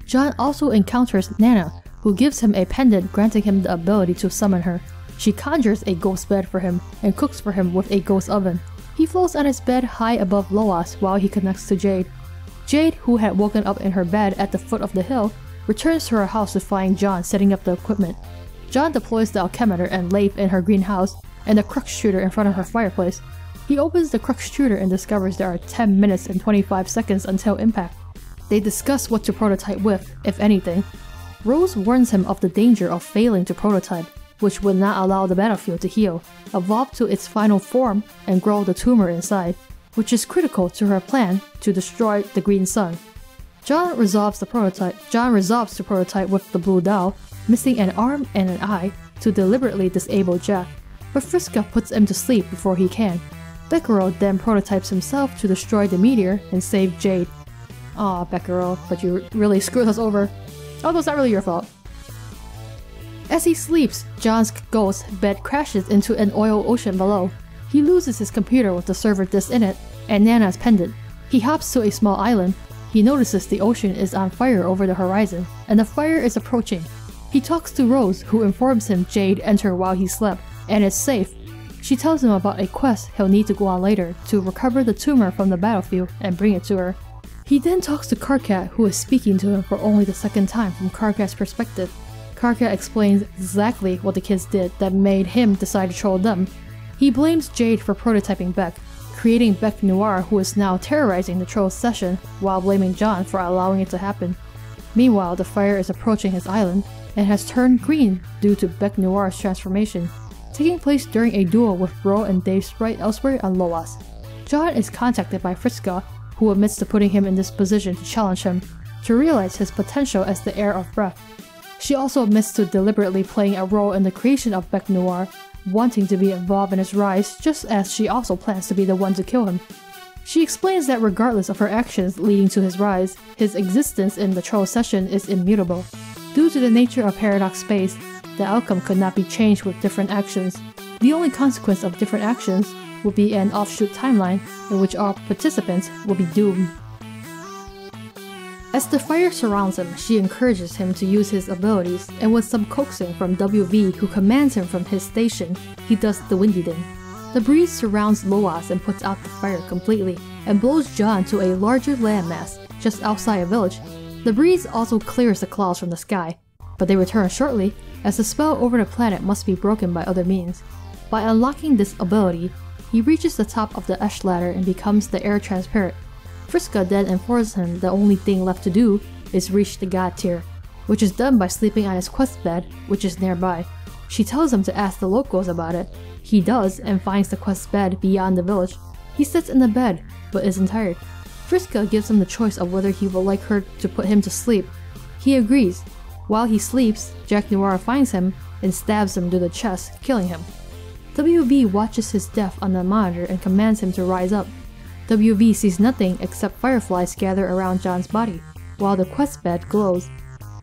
John also encounters Nana, who gives him a pendant granting him the ability to summon her. She conjures a ghost bed for him and cooks for him with a ghost oven. He floats on his bed high above Loas while he connects to Jade. Jade, who had woken up in her bed at the foot of the hill, returns to her house to find John setting up the equipment. John deploys the alchemeter and lathe in her greenhouse and the crux shooter in front of her fireplace. He opens the crux shooter and discovers there are 10 minutes and 25 seconds until impact. They discuss what to prototype with, if anything. Rose warns him of the danger of failing to prototype, which would not allow the battlefield to heal, evolve to its final form, and grow the tumor inside, which is critical to her plan to destroy the Green Sun. John resolves to prototype with the Blue Doll, missing an arm and an eye, to deliberately disable Jack, but Friska puts him to sleep before he can. Becquerel then prototypes himself to destroy the meteor and save Jade. Aw, Becquerel, but you really screwed us over. Although it's not really your fault. As he sleeps, John's ghost bed crashes into an oil ocean below. He loses his computer with the server disk in it, and Nana's pendant. He hops to a small island. He notices the ocean is on fire over the horizon, and the fire is approaching. He talks to Rose, who informs him Jade entered while he slept, and is safe. She tells him about a quest he'll need to go on later to recover the tumor from the battlefield and bring it to her. He then talks to Karkat, who is speaking to him for only the second time from Karkat's perspective. Karkat explains exactly what the kids did that made him decide to troll them. He blames Jade for prototyping Beck, creating Beck Noir, who is now terrorizing the troll session, while blaming John for allowing it to happen. Meanwhile, the fire is approaching his island and has turned green due to Beck Noir's transformation, taking place during a duel with Bro and Dave Sprite elsewhere on Loas. John is contacted by Friska, who admits to putting him in this position to challenge him, to realize his potential as the heir of breath. She also admits to deliberately playing a role in the creation of Beck Noir, wanting to be involved in his rise just as she also plans to be the one to kill him. She explains that regardless of her actions leading to his rise, his existence in the troll session is immutable. Due to the nature of paradox space, the outcome could not be changed with different actions. The only consequence of different actions would be an offshoot timeline in which all participants will be doomed. As the fire surrounds him, she encourages him to use his abilities, and with some coaxing from WV, who commands him from his station, he does the windy thing. The breeze surrounds Loas and puts out the fire completely, and blows John to a larger landmass just outside a village. The breeze also clears the clouds from the sky, but they return shortly as the spell over the planet must be broken by other means. By unlocking this ability, he reaches the top of the Esh ladder and becomes the air transparent. Friska then informs him the only thing left to do is reach the god tier, which is done by sleeping on his quest bed, which is nearby. She tells him to ask the locals about it. He does and finds the quest bed beyond the village. He sits in the bed, but isn't tired. Friska gives him the choice of whether he would like her to put him to sleep. He agrees. While he sleeps, Jack Noir finds him and stabs him to the chest, killing him. WV watches his death on the monitor and commands him to rise up. WV sees nothing except fireflies gather around John's body, while the quest bed glows.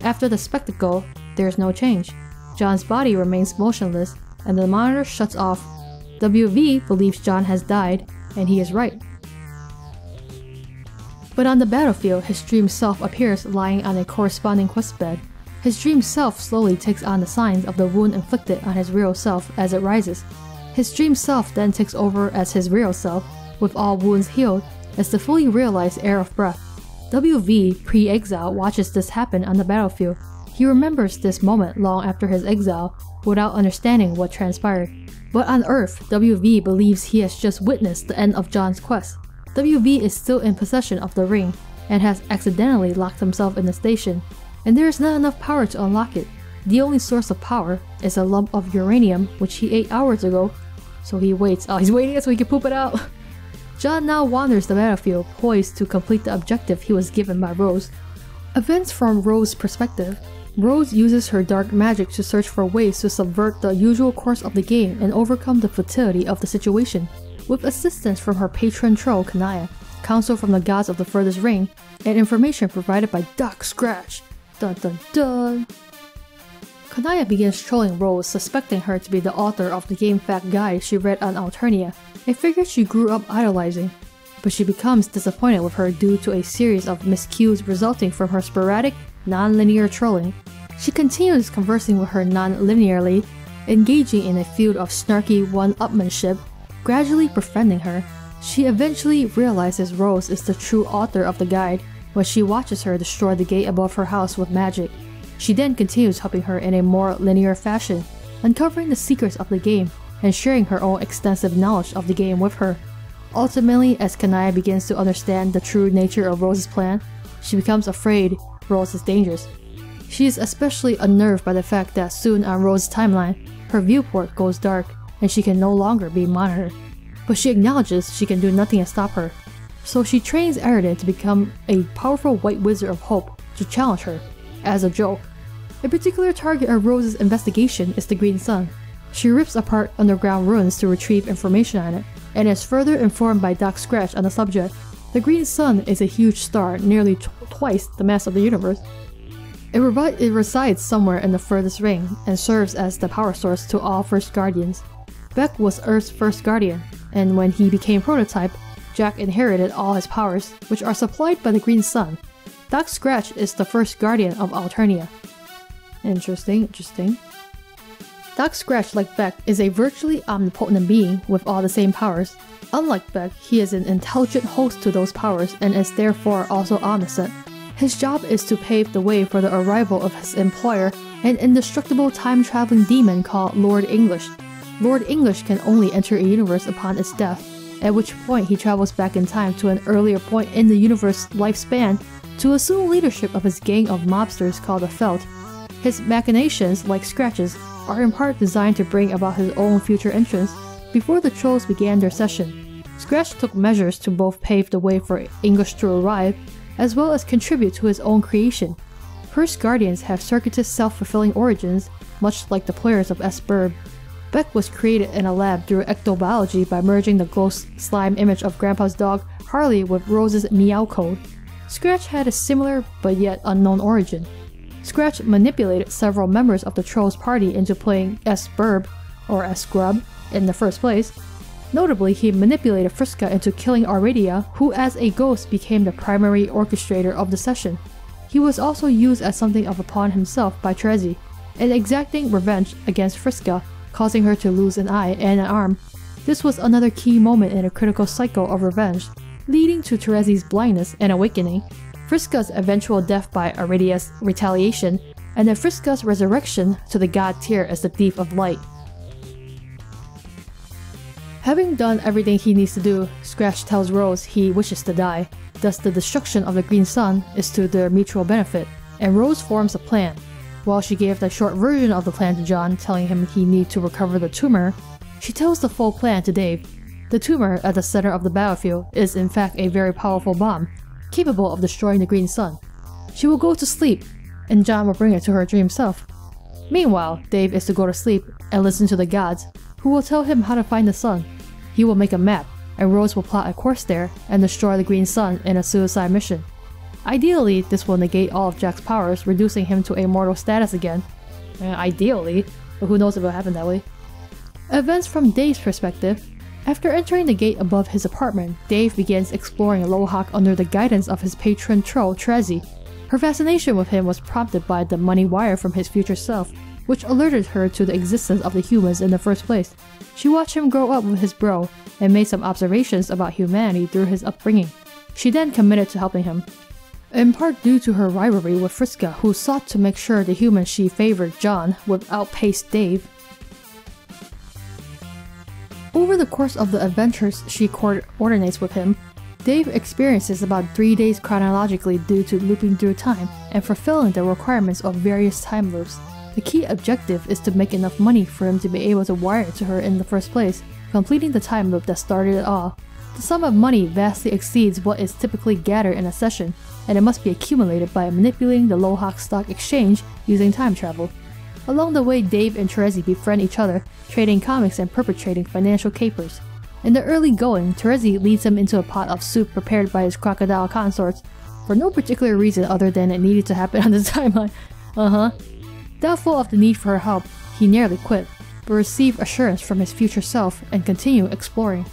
After the spectacle, there's no change. John's body remains motionless, and the monitor shuts off. WV believes John has died, and he is right. But on the battlefield, his dream self appears lying on a corresponding quest bed. His dream self slowly takes on the signs of the wound inflicted on his real self as it rises. His dream self then takes over as his real self, with all wounds healed, as the fully realized air of breath. WV, pre-exile, watches this happen on the battlefield. He remembers this moment long after his exile, without understanding what transpired. But on Earth, WV believes he has just witnessed the end of John's quest. WV is still in possession of the ring, and has accidentally locked himself in the station, and there is not enough power to unlock it. The only source of power is a lump of uranium which he ate hours ago, so he waits. Oh, he's waiting so he can poop it out! John now wanders the battlefield, poised to complete the objective he was given by Rose. Events from Rose's perspective. Rose uses her dark magic to search for ways to subvert the usual course of the game and overcome the futility of the situation. With assistance from her patron troll Kanaya, counsel from the gods of the furthest ring, and information provided by Doc Scratch. Dun dun dun! Kanaya begins trolling Rose, suspecting her to be the author of the game fact guide she read on Alternia, a figure she grew up idolizing. But she becomes disappointed with her due to a series of miscues resulting from her sporadic, non-linear trolling. She continues conversing with her non-linearly, engaging in a feud of snarky one-upmanship, gradually befriending her. She eventually realizes Rose is the true author of the guide when she watches her destroy the gate above her house with magic. She then continues helping her in a more linear fashion, uncovering the secrets of the game and sharing her own extensive knowledge of the game with her. Ultimately, as Kanaya begins to understand the true nature of Rose's plan, she becomes afraid Rose is dangerous. She is especially unnerved by the fact that soon on Rose's timeline, her viewport goes dark and she can no longer be monitored. But she acknowledges she can do nothing to stop her. So she trains Aridin to become a powerful white wizard of hope to challenge her, as a joke. A particular target of Rose's investigation is the Green Sun. She rips apart underground ruins to retrieve information on it, and is further informed by Doc Scratch on the subject. The Green Sun is a huge star, nearly twice the mass of the universe. It resides somewhere in the furthest ring, and serves as the power source to all First Guardians. Beck was Earth's first Guardian, and when he became Prototype, Jack inherited all his powers, which are supplied by the Green Sun. Doc Scratch is the first Guardian of Alternia. Interesting. Doc Scratch, like Beck, is a virtually omnipotent being with all the same powers. Unlike Beck, he is an intelligent host to those powers and is therefore also omniscient. His job is to pave the way for the arrival of his employer, an indestructible time-traveling demon called Lord English. Lord English can only enter a universe upon its death, at which point he travels back in time to an earlier point in the universe's lifespan to assume leadership of his gang of mobsters called the Felt. His machinations, like Scratch's, are in part designed to bring about his own future entrance. Before the trolls began their session, Scratch took measures to both pave the way for English to arrive, as well as contribute to his own creation. First Guardians have circuitous self-fulfilling origins, much like the players of S-Burb. Beck was created in a lab through ectobiology by merging the ghost slime image of Grandpa's dog Harley with Rose's meow code. Scratch had a similar but yet unknown origin. Scratch manipulated several members of the Trolls party into playing S-Burb, or S-Grub, in the first place. Notably, he manipulated Friska into killing Aradia, who as a ghost became the primary orchestrator of the session. He was also used as something of a pawn himself by Terezi, in exacting revenge against Friska, causing her to lose an eye and an arm. This was another key moment in a critical cycle of revenge, leading to Terezi's blindness and awakening. Friska's eventual death by Iridia's retaliation, and then Friska's resurrection to the god Tyr as the Thief of Light. Having done everything he needs to do, Scratch tells Rose he wishes to die, thus the destruction of the Green Sun is to their mutual benefit, and Rose forms a plan. While she gave the short version of the plan to John, telling him he needs to recover the tumor, she tells the full plan to Dave. The tumor at the center of the battlefield is in fact a very powerful bomb, capable of destroying the Green Sun. She will go to sleep, and John will bring it to her dream self. Meanwhile, Dave is to go to sleep and listen to the gods, who will tell him how to find the sun. He will make a map, and Rose will plot a course there and destroy the Green Sun in a suicide mission. Ideally, this will negate all of Jack's powers, reducing him to a mortal status again. Ideally, but who knows if it'll happen that way. Events from Dave's perspective. After entering the gate above his apartment, Dave begins exploring Lohawk under the guidance of his patron troll, Trezzy. Her fascination with him was prompted by the money wire from his future self, which alerted her to the existence of the humans in the first place. She watched him grow up with his bro, and made some observations about humanity through his upbringing. She then committed to helping him. In part due to her rivalry with Friska, who sought to make sure the human she favored, John, would outpace Dave. Over the course of the adventures she coordinates with him, Dave experiences about 3 days chronologically due to looping through time and fulfilling the requirements of various time loops. The key objective is to make enough money for him to be able to wire it to her in the first place, completing the time loop that started it all. The sum of money vastly exceeds what is typically gathered in a session, and it must be accumulated by manipulating the Lohawk Stock Exchange using time travel. Along the way, Dave and Trezzy befriend each other, trading comics and perpetrating financial capers. In the early going, Trezzy leads him into a pot of soup prepared by his crocodile consorts, for no particular reason other than it needed to happen on the timeline. Doubtful of the need for her help, he nearly quit, but received assurance from his future self and continued exploring.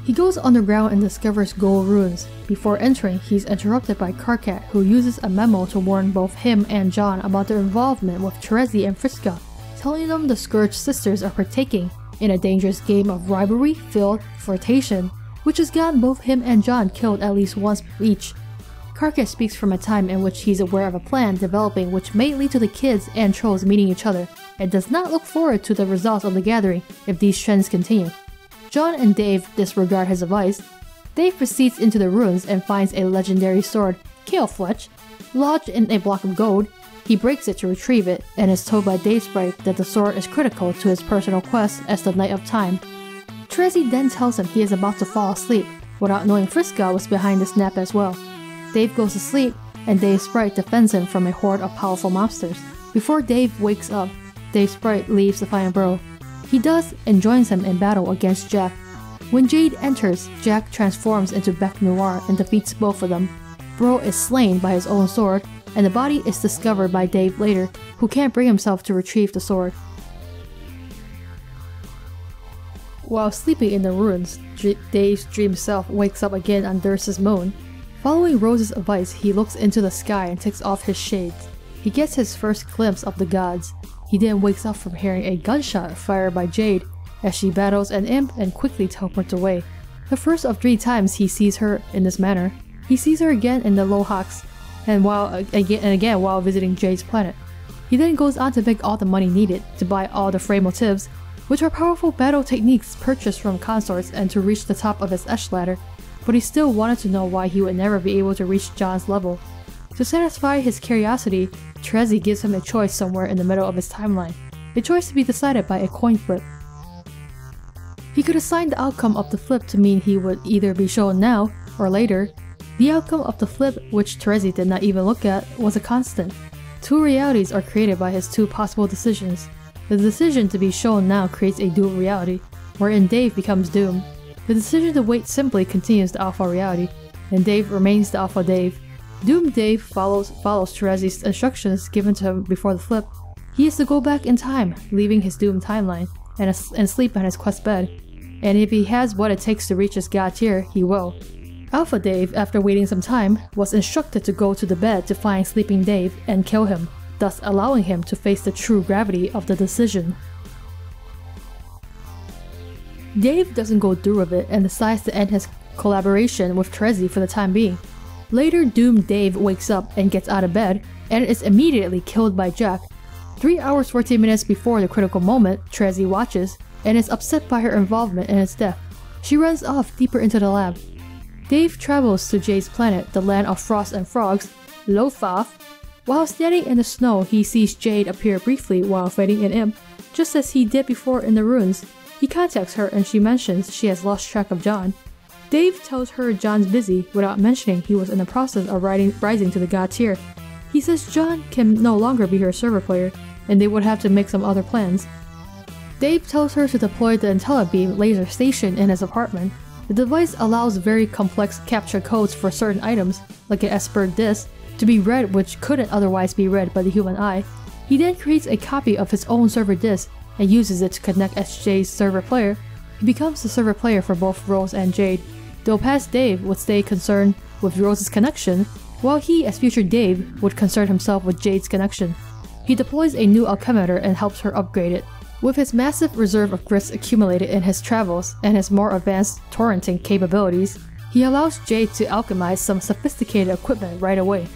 He goes underground and discovers gold ruins. Before entering, he's interrupted by Karkat, who uses a memo to warn both him and John about their involvement with Trezzy and Friska, telling them the Scourge sisters are partaking in a dangerous game of rivalry-filled flirtation, which has gotten both him and John killed at least once each. Karkat speaks from a time in which he's aware of a plan developing which may lead to the kids and trolls meeting each other, and does not look forward to the results of the gathering if these trends continue. John and Dave disregard his advice. Dave proceeds into the ruins and finds a legendary sword, Chaoticwolph, lodged in a block of gold. He breaks it to retrieve it, and is told by Dave's sprite that the sword is critical to his personal quest as the Knight of Time. Trezzy then tells him he is about to fall asleep, without knowing Friska was behind this nap as well. Dave goes to sleep, and Dave's sprite defends him from a horde of powerful monsters. Before Dave wakes up, Dave's sprite leaves to find Bro. He does and joins him in battle against Jack. When Jade enters, Jack transforms into Bec Noir and defeats both of them. Bro is slain by his own sword, and the body is discovered by Dave later, who can't bring himself to retrieve the sword. While sleeping in the ruins, Dave's dream self wakes up again on Dursa's moon. Following Rose's advice, he looks into the sky and takes off his shades. He gets his first glimpse of the gods. He then wakes up from hearing a gunshot fired by Jade as she battles an imp and quickly teleports away. The first of 3 times he sees her in this manner. He sees her again in the Lohawks and again while visiting Jade's planet. He then goes on to make all the money needed to buy all the Frey motifs, which are powerful battle techniques purchased from consorts, and to reach the top of his Esh ladder, but he still wanted to know why he would never be able to reach John's level. To satisfy his curiosity, Trezzy gives him a choice somewhere in the middle of his timeline, a choice to be decided by a coin flip. He could assign the outcome of the flip to mean he would either be shown now or later. The outcome of the flip, which Trezzy did not even look at, was a constant. 2 realities are created by his 2 possible decisions. The decision to be shown now creates a dual reality, wherein Dave becomes Doom. The decision to wait simply continues the Alpha reality, and Dave remains the Alpha Dave. Doom Dave follows Trezzy's instructions given to him before the flip. He is to go back in time, leaving his Doom timeline, and sleep on his quest bed. And if he has what it takes to reach his god tier, he will. Alpha Dave, after waiting some time, was instructed to go to the bed to find sleeping Dave and kill him, thus allowing him to face the true gravity of the decision. Dave doesn't go through with it and decides to end his collaboration with Trezzy for the time being. Later, doomed Dave wakes up and gets out of bed and is immediately killed by Jack. 3 hours 14 minutes before the critical moment, Trezzy watches and is upset by her involvement in his death. She runs off deeper into the lab. Dave travels to Jade's planet, the land of frost and frogs, Lofa. While standing in the snow, he sees Jade appear briefly while fighting an imp, just as he did before in the ruins. He contacts her and she mentions she has lost track of John. Dave tells her John's busy without mentioning he was in the process of rising to the god tier. He says John can no longer be her server player, and they would have to make some other plans. Dave tells her to deploy the IntelliBeam laser station in his apartment. The device allows very complex capture codes for certain items, like an Esper disc, to be read which couldn't otherwise be read by the human eye. He then creates a copy of his own server disc and uses it to connect as Jade's server player. He becomes the server player for both Rose and Jade, though past Dave would stay concerned with Rose's connection, while he, as future Dave, would concern himself with Jade's connection. He deploys a new alchemimeter and helps her upgrade it. With his massive reserve of grits accumulated in his travels and his more advanced torrenting capabilities, he allows Jade to alchemize some sophisticated equipment right away.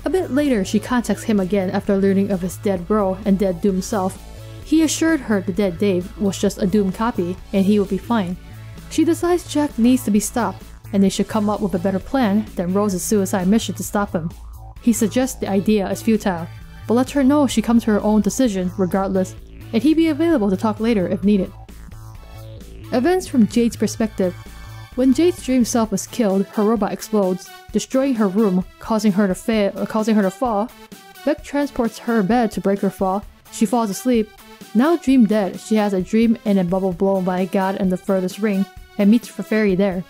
A bit later, she contacts him again after learning of his dead bro and dead doomed self. He assured her the dead Dave was just a doomed copy and he would be fine. She decides Jack needs to be stopped and they should come up with a better plan than Rose's suicide mission to stop him. He suggests the idea is futile, but lets her know she comes to her own decision regardless, and he'd be available to talk later if needed. Events from Jade's perspective. When Jade's dream self is killed, her robot explodes, destroying her room, causing her to fall. Beck transports her bed to break her fall. She falls asleep. Now dream dead, she has a dream in a bubble blown by a god in the furthest ring, and meets Feferi there.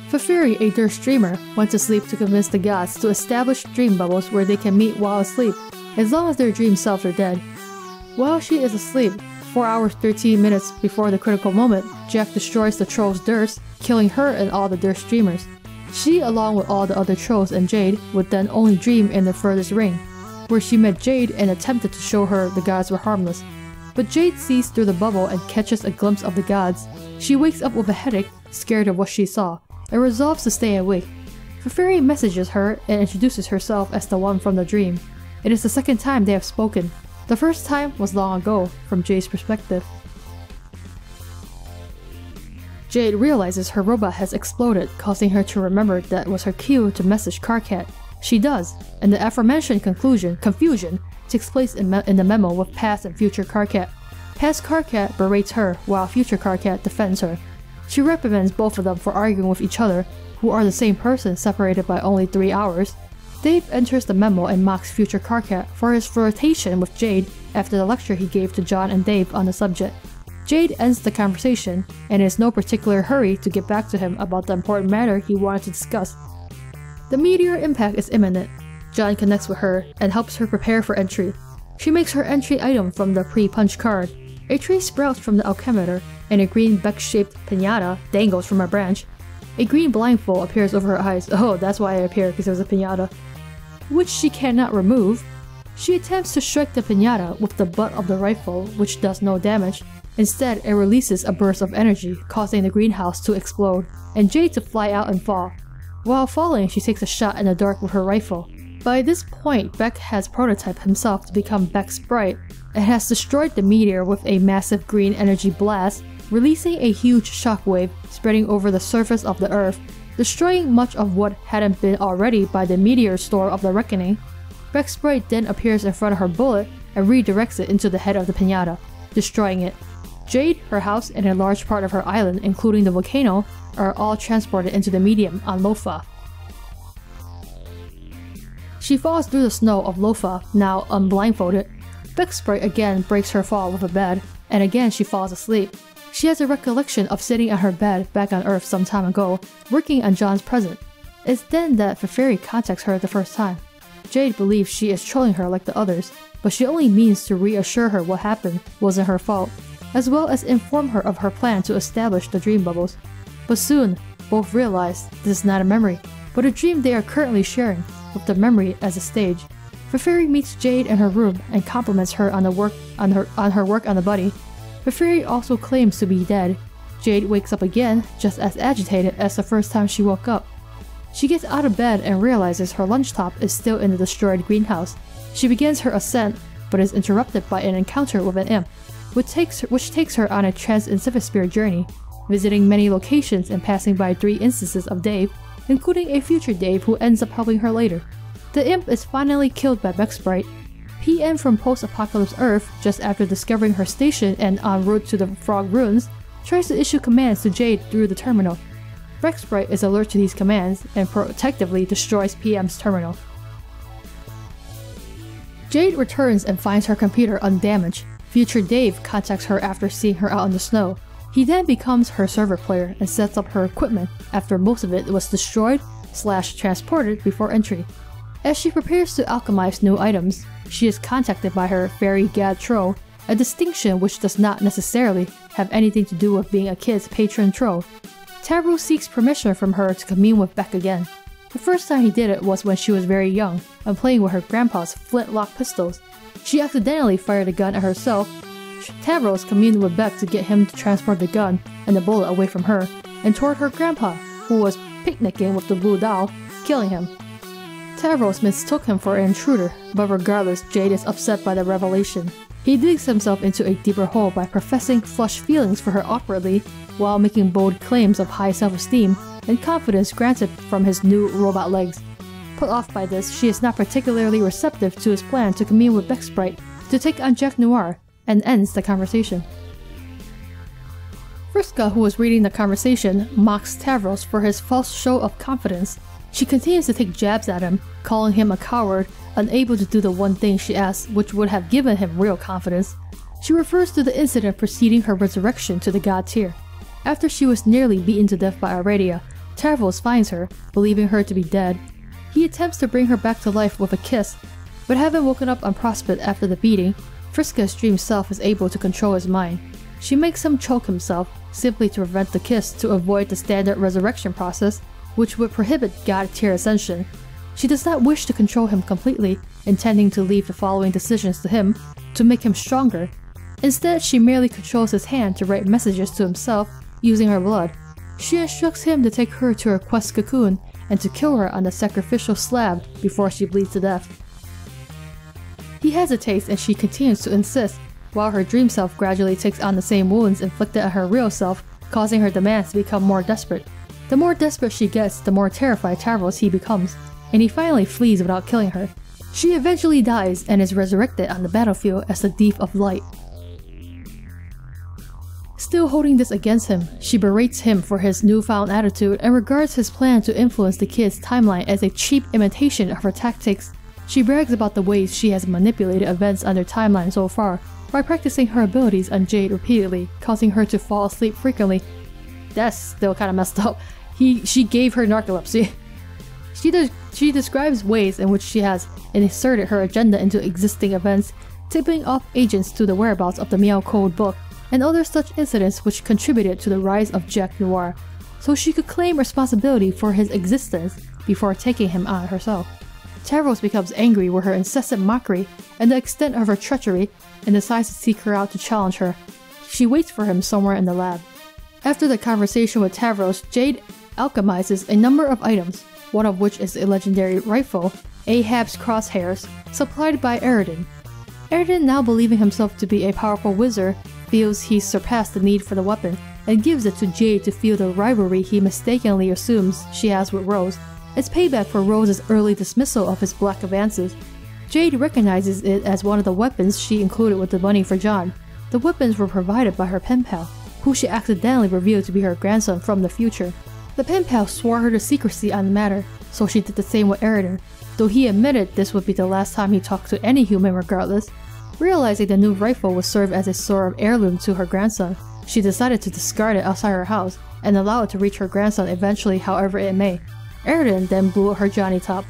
Feferi, a Durst dreamer, went to sleep to convince the gods to establish dream bubbles where they can meet while asleep, as long as their dream selves are dead. While she is asleep, 4 hours 13 minutes before the critical moment, Jack destroys the troll's Durst, killing her and all the Durst dreamers. She, along with all the other trolls and Jade, would then only dream in the furthest ring, where she met Jade and attempted to show her the gods were harmless. But Jade sees through the bubble and catches a glimpse of the gods. She wakes up with a headache, scared of what she saw, and resolves to stay awake. Feferi messages her and introduces herself as the one from the dream. It is the second time they have spoken. The first time was long ago, from Jade's perspective. Jade realizes her robot has exploded, causing her to remember that was her cue to message Karkat. She does, and the aforementioned confusion takes place in the memo with past and future Karkat. Past Karkat berates her, while future Karkat defends her. She reprimands both of them for arguing with each other, who are the same person separated by only 3 hours. Dave enters the memo and mocks future Karkat for his flirtation with Jade after the lecture he gave to John and Dave on the subject. Jade ends the conversation and is in no particular hurry to get back to him about the important matter he wanted to discuss. The meteor impact is imminent. John connects with her and helps her prepare for entry. She makes her entry item from the pre-punch card. A tree sprouts from the alchemimeter, and a green Beck-shaped piñata dangles from a branch. A green blindfold appears over her eyes. Oh, that's why it appeared, because it was a piñata, which she cannot remove. She attempts to strike the piñata with the butt of the rifle, which does no damage. Instead, it releases a burst of energy, causing the greenhouse to explode, and Jade to fly out and fall. While falling, she takes a shot in the dark with her rifle. By this point, Beck has prototyped himself to become Beck Sprite, and has destroyed the meteor with a massive green energy blast, releasing a huge shockwave spreading over the surface of the Earth, destroying much of what hadn't been already by the meteor storm of the Reckoning. Beck Sprite then appears in front of her bullet and redirects it into the head of the piñata, destroying it. Jade, her house, and a large part of her island, including the volcano, are all transported into the medium on Lofa. She falls through the snow of Lofa, now unblindfolded. Beck Sprite again breaks her fall with a bed, and again she falls asleep. She has a recollection of sitting on her bed back on Earth some time ago, working on John's present. It's then that Feferi contacts her the first time. Jade believes she is trolling her like the others, but she only means to reassure her what happened wasn't her fault, as well as inform her of her plan to establish the dream bubbles. But soon, both realize this is not a memory, but a dream they are currently sharing, with the memory as a stage. Feferi meets Jade in her room and compliments her on her work on the body. Feferi also claims to be dead. Jade wakes up again, just as agitated as the first time she woke up. She gets out of bed and realizes her lunch top is still in the destroyed greenhouse. She begins her ascent, but is interrupted by an encounter with an imp, which takes her on a trans-insifisphere journey, visiting many locations and passing by 3 instances of Dave, including a future Dave who ends up helping her later. The imp is finally killed by Bexbrite. PM from post-apocalypse Earth, just after discovering her station and en route to the Frog Ruins, tries to issue commands to Jade through the terminal. Bexbrite is alert to these commands and protectively destroys PM's terminal. Jade returns and finds her computer undamaged. Future Dave contacts her after seeing her out in the snow. He then becomes her server player and sets up her equipment after most of it was destroyed/transported before entry. As she prepares to alchemize new items, she is contacted by her fairy Gad Troll, a distinction which does not necessarily have anything to do with being a kid's patron troll. Tavro seeks permission from her to commune with Beck again. The first time he did it was when she was very young and playing with her grandpa's flintlock pistols. She accidentally fired a gun at herself. Tavros communed with Beck to get him to transport the gun and the bullet away from her and toward her grandpa, who was picnicking with the blue doll, killing him. Tavros mistook him for an intruder, but regardless, Jade is upset by the revelation. He digs himself into a deeper hole by professing flush feelings for her awkwardly, while making bold claims of high self-esteem and confidence granted from his new robot legs. Put off by this, she is not particularly receptive to his plan to commune with Bexbrite to take on Jack Noir, and ends the conversation. Friska, who was reading the conversation, mocks Tavros for his false show of confidence. She continues to take jabs at him, calling him a coward, unable to do the one thing she asks, which would have given him real confidence. She refers to the incident preceding her resurrection to the god tier. After she was nearly beaten to death by Aradia, Tavros finds her, believing her to be dead. He attempts to bring her back to life with a kiss, but having woken up on Prospect after the beating, Friska's dream self is able to control his mind. She makes him choke himself, simply to prevent the kiss to avoid the standard resurrection process, which would prohibit god tier ascension. She does not wish to control him completely, intending to leave the following decisions to him, to make him stronger. Instead, she merely controls his hand to write messages to himself, using her blood. She instructs him to take her to her quest cocoon, and to kill her on the sacrificial slab before she bleeds to death. He hesitates and she continues to insist, while her dream self gradually takes on the same wounds inflicted on her real self, causing her demands to become more desperate. The more desperate she gets, the more terrified Tavros he becomes, and he finally flees without killing her. She eventually dies and is resurrected on the battlefield as the Thief of Light. Still holding this against him, she berates him for his newfound attitude and regards his plan to influence the kid's timeline as a cheap imitation of her tactics. She brags about the ways she has manipulated events on their timeline so far, by practicing her abilities on Jade repeatedly, causing her to fall asleep frequently. That's still kinda messed up. She gave her narcolepsy. She describes ways in which she has inserted her agenda into existing events, tipping off agents to the whereabouts of the Meow Code book, and other such incidents which contributed to the rise of Jack Noir, so she could claim responsibility for his existence before taking him on herself. Tavros becomes angry with her incessant mockery and the extent of her treachery, and decides to seek her out to challenge her. She waits for him somewhere in the lab. After the conversation with Tavros, Jade alchemizes a number of items, one of which is a legendary rifle, Ahab's Crosshairs, supplied by Eridan. Eridan, now believing himself to be a powerful wizard, feels he's surpassed the need for the weapon, and gives it to Jade to feel the rivalry he mistakenly assumes she has with Rose. It's payback for Rose's early dismissal of his black advances. Jade recognizes it as one of the weapons she included with the money for John. The weapons were provided by her pen pal, who she accidentally revealed to be her grandson from the future. The pen pal swore her to secrecy on the matter, so she did the same with Eridan, though he admitted this would be the last time he talked to any human regardless. Realizing the new rifle would serve as a sort of heirloom to her grandson, she decided to discard it outside her house and allow it to reach her grandson eventually, however it may. Eridan then blew up her Johnny top.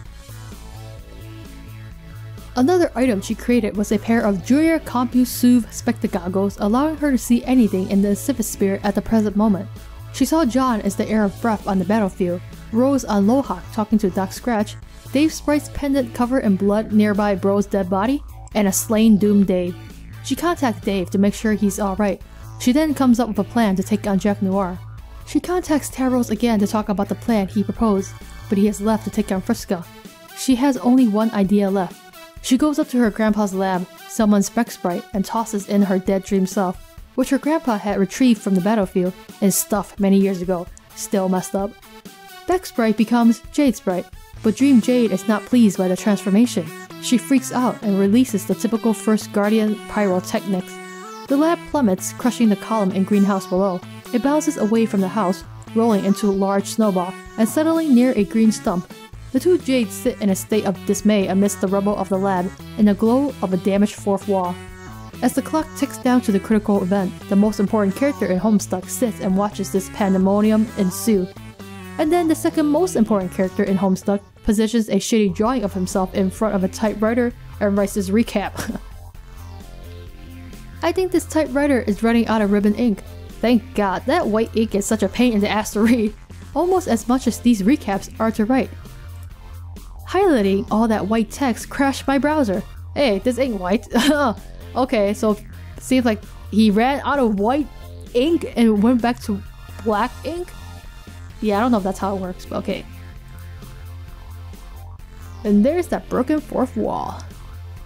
Another item she created was a pair of Junior CompuSuv spectagoggles, allowing her to see anything in the Insifisphere at the present moment. She saw John as the heir of breath on the battlefield, Rose on Lohawk talking to Doc Scratch, Dave Sprite's pendant covered in blood nearby Bro's dead body, and a slain doomed Dave. She contacts Dave to make sure he's alright. She then comes up with a plan to take on Jack Noir. She contacts Taros again to talk about the plan he proposed, but he has left to take on Friska. She has only one idea left. She goes up to her grandpa's lab, summons Spec Sprite, and tosses in her dead dream self, which her grandpa had retrieved from the battlefield and stuffed many years ago, still messed up. Spec Sprite becomes Jade Sprite, but Dream Jade is not pleased by the transformation. She freaks out and releases the typical First Guardian pyrotechnics. The lab plummets, crushing the column and greenhouse below. It bounces away from the house, rolling into a large snowball and settling near a green stump. The two Jades sit in a state of dismay amidst the rubble of the lab in the glow of a damaged fourth wall. As the clock ticks down to the critical event, the most important character in Homestuck sits and watches this pandemonium ensue. And then the second most important character in Homestuck positions a shitty drawing of himself in front of a typewriter and writes his recap. I think this typewriter is running out of ribbon ink. Thank God, that white ink is such a pain in the ass to read, almost as much as these recaps are to write. Highlighting all that white text crashed my browser. Hey, this ain't white. Okay, so it seems like he ran out of white ink and went back to black ink? Yeah, I don't know if that's how it works, but okay. And there's that broken fourth wall.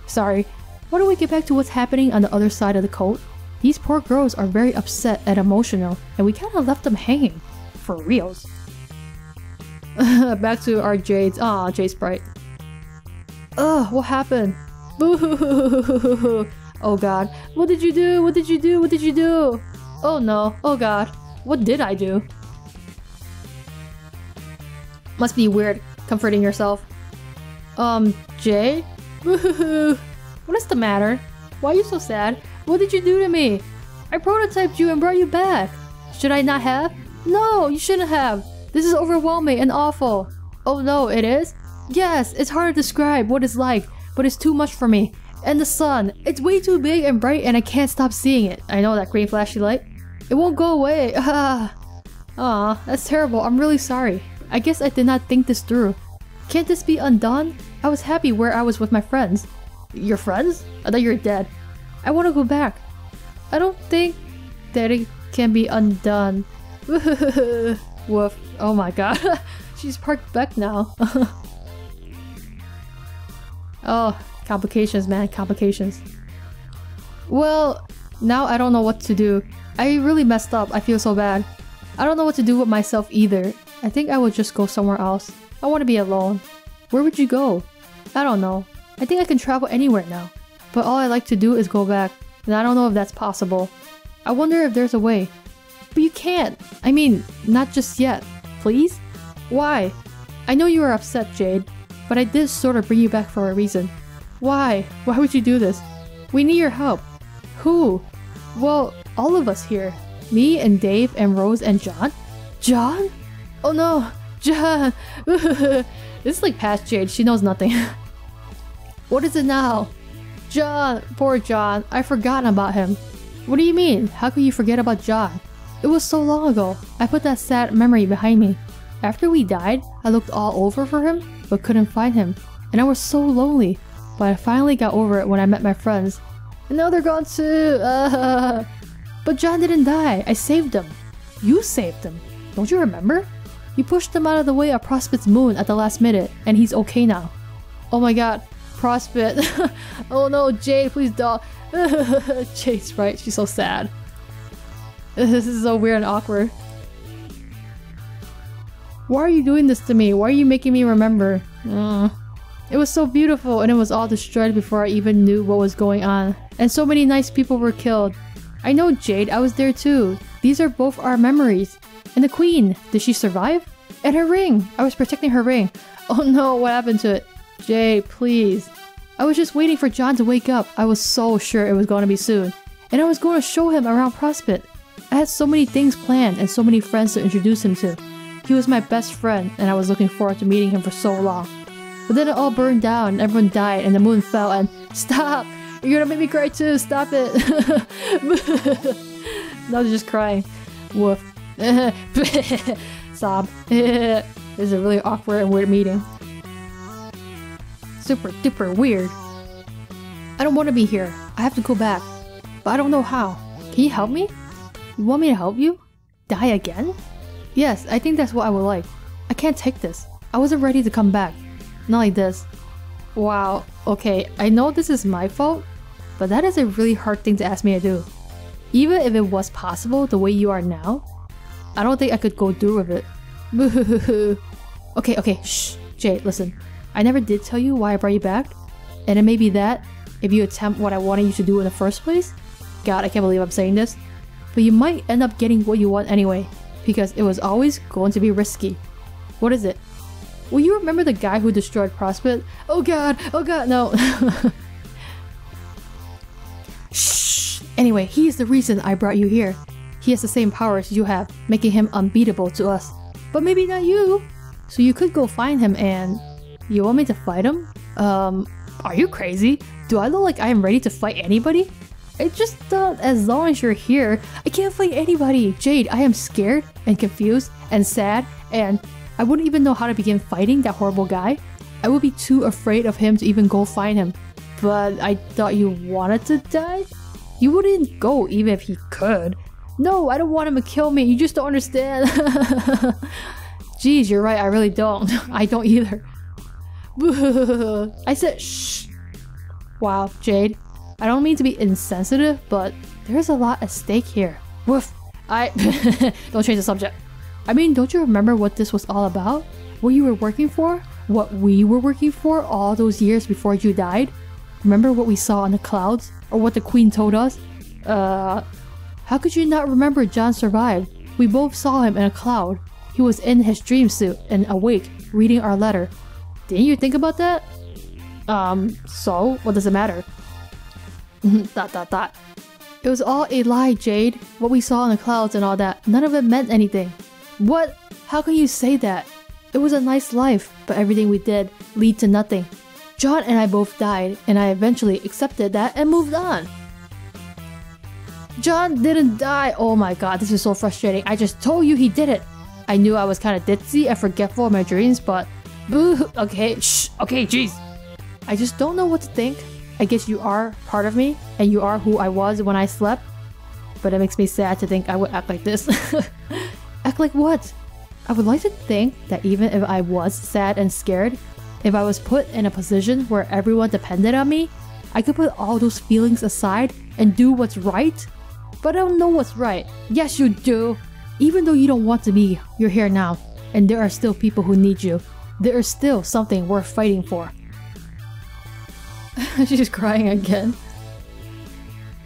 Sorry, why don't we get back to what's happening on the other side of the coat? These poor girls are very upset and emotional, and we kinda left them hanging. For reals. Back to our Jades. Aw, Jade Sprite. Ugh, what happened? Boo! Oh god. What did you do? What did you do? What did you do? Oh no. Oh god. What did I do? Must be weird comforting yourself. Jay? Woohoo! What is the matter? Why are you so sad? What did you do to me? I prototyped you and brought you back. Should I not have? No, you shouldn't have. This is overwhelming and awful. Oh no, it is? Yes, it's hard to describe what it's like, but it's too much for me. And the sun, it's way too big and bright and I can't stop seeing it. I know that green flashy light. It won't go away. Aw, that's terrible. I'm really sorry. I guess I did not think this through. Can't this be undone? I was happy where I was with my friends. Your friends? I thought you were dead. I want to go back. I don't think that it can be undone. Woof. Oh my god. She's parked back now. Oh, complications, man. Complications. Well, now I don't know what to do. I really messed up. I feel so bad. I don't know what to do with myself either. I think I would just go somewhere else. I want to be alone. Where would you go? I don't know. I think I can travel anywhere now. But all I like to do is go back. And I don't know if that's possible. I wonder if there's a way. But you can't. I mean, not just yet. Please? Why? I know you are upset, Jade. But I did sort of bring you back for a reason. Why? Why would you do this? We need your help. Who? Well, all of us here. Me and Dave and Rose and John? John? Oh no! John! This is like past Jade. She knows nothing. What is it now? John! Poor John. I've forgotten about him. What do you mean? How could you forget about John? It was so long ago. I put that sad memory behind me. After we died, I looked all over for him, but couldn't find him. And I was so lonely. But I finally got over it when I met my friends. And now they're gone too! But John didn't die. I saved him. You saved him. Don't you remember? You pushed him out of the way of Prospit's moon at the last minute, and he's okay now. Oh my god. Prospit. Oh no, Jade, please don't. Jade's right. She's so sad. This is so weird and awkward. Why are you doing this to me? Why are you making me remember? It was so beautiful and it was all destroyed before I even knew what was going on. And so many nice people were killed. I know, Jade, I was there too. These are both our memories. And the queen, did she survive? And her ring! I was protecting her ring. Oh no, what happened to it? Jade, please. I was just waiting for John to wake up. I was so sure it was going to be soon. And I was going to show him around Prospit. I had so many things planned and so many friends to introduce him to. He was my best friend and I was looking forward to meeting him for so long. But then it all burned down and everyone died and the moon fell and— Stop! You're gonna make me cry too! Stop it! Now they're just crying. Woof. Sob. This is a really awkward and weird meeting. Super duper weird. I don't want to be here. I have to go back. But I don't know how. Can you help me? You want me to help you? Die again? Yes, I think that's what I would like. I can't take this. I wasn't ready to come back. Not like this. Wow, okay, I know this is my fault, but that is a really hard thing to ask me to do. Even if it was possible the way you are now, I don't think I could go through with it. Okay, shh. Jade, listen. I never did tell you why I brought you back, and it may be that if you attempt what I wanted you to do in the first place. God, I can't believe I'm saying this. But you might end up getting what you want anyway, because it was always going to be risky. What is it? Will you remember the guy who destroyed Prospect? Oh god, no. Shh. Anyway, he is the reason I brought you here. He has the same powers you have, making him unbeatable to us. But maybe not you. So you could go find him and... You want me to fight him? Are you crazy? Do I look like I am ready to fight anybody? I just thought as long as you're here, I can't fight anybody. Jade, I am scared and confused and sad, and I wouldn't even know how to begin fighting that horrible guy. I would be too afraid of him to even go find him. But I thought you wanted to die? You wouldn't go even if he could. No, I don't want him to kill me. You just don't understand. Jeez, you're right. I really don't. I don't either. I said shh. Wow, Jade. I don't mean to be insensitive, but there's a lot at stake here. Woof. Don't change the subject. I mean, don't you remember what this was all about? What you were working for? What we were working for all those years before you died? Remember what we saw on the clouds? Or what the Queen told us? How could you not remember John survived? We both saw him in a cloud. He was in his dream suit and awake, reading our letter. Didn't you think about that? So? What does it matter? ... It was all a lie, Jade. What we saw in the clouds and all that, none of it meant anything. What? How can you say that? It was a nice life, but everything we did lead to nothing. John and I both died, and I eventually accepted that and moved on. John didn't die! Oh my god, this is so frustrating. I just told you he did it! I knew I was kinda ditzy and forgetful of my dreams, but... Boo! Okay, shh! Okay, jeez! I just don't know what to think. I guess you are part of me, and you are who I was when I slept. But it makes me sad to think I would act like this. Act like what? I would like to think that even if I was sad and scared, if I was put in a position where everyone depended on me, I could put all those feelings aside and do what's right. But I don't know what's right. Yes, you do. Even though you don't want to be, you're here now, and there are still people who need you. There is still something worth fighting for. She's crying again.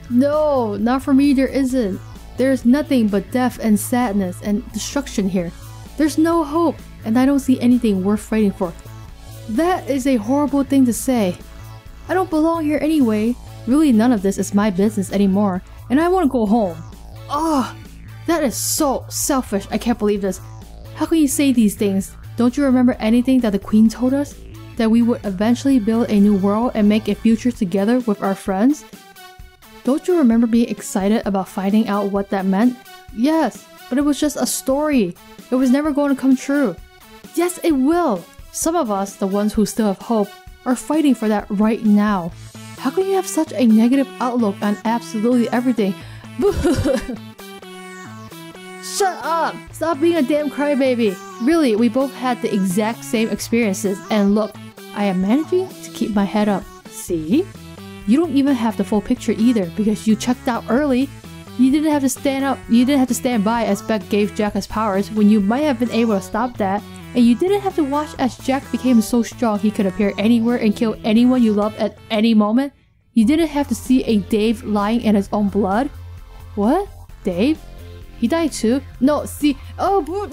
No, not for me there isn't. There's nothing but death and sadness and destruction here. There's no hope, and I don't see anything worth fighting for. That is a horrible thing to say. I don't belong here anyway. Really, none of this is my business anymore, and I want to go home. Ugh, that is so selfish. I can't believe this. How can you say these things? Don't you remember anything that the Queen told us? That we would eventually build a new world and make a future together with our friends? Don't you remember being excited about finding out what that meant? Yes, but it was just a story. It was never going to come true. Yes, it will. Some of us, the ones who still have hope, are fighting for that right now. How can you have such a negative outlook on absolutely everything? Shut up! Stop being a damn crybaby! Really, we both had the exact same experiences, and look, I am managing to keep my head up. See? You don't even have the full picture either because you checked out early. You didn't have to stand by as Beck gave Jack his powers when you might have been able to stop that, and you didn't have to watch as Jack became so strong he could appear anywhere and kill anyone you love at any moment. You didn't have to see a Dave lying in his own blood. What? Dave? He died too? No, see- Oh, boo!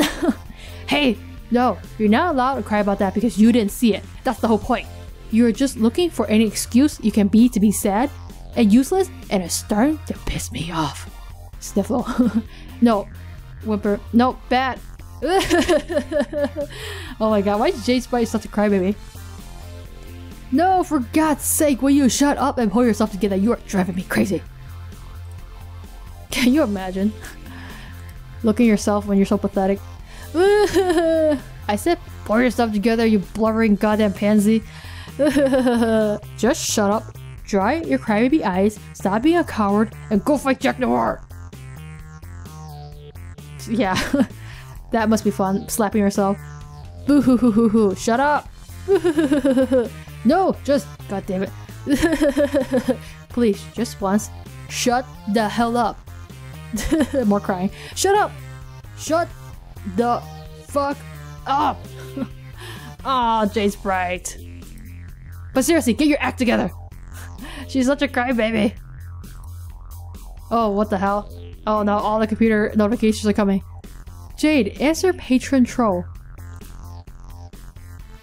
Hey, no, you're not allowed to cry about that because you didn't see it. That's the whole point. You're just looking for any excuse you can be to be sad and useless, and it's starting to piss me off. Sniffle. No. Whimper. No, bad. Oh my god, why is Jade Spite such a crybaby? No, for God's sake, will you shut up and pull yourself together? You are driving me crazy. Can you imagine? Looking at yourself when you're so pathetic. I said pull yourself together, you blubbering goddamn pansy. Just shut up, dry your crybaby eyes, stop being a coward, and go fight Jack Noir! Yeah, that must be fun, slapping yourself. Boo hoo hoo hoo hoo, shut up! No, just, god damn it. Please, just once, shut the hell up. More crying. Shut up! Shut the fuck up! Aw, Jade's bright. But seriously, get your act together! She's such a crybaby. Oh, what the hell? Oh no, all the computer notifications are coming. Jade, answer patron troll.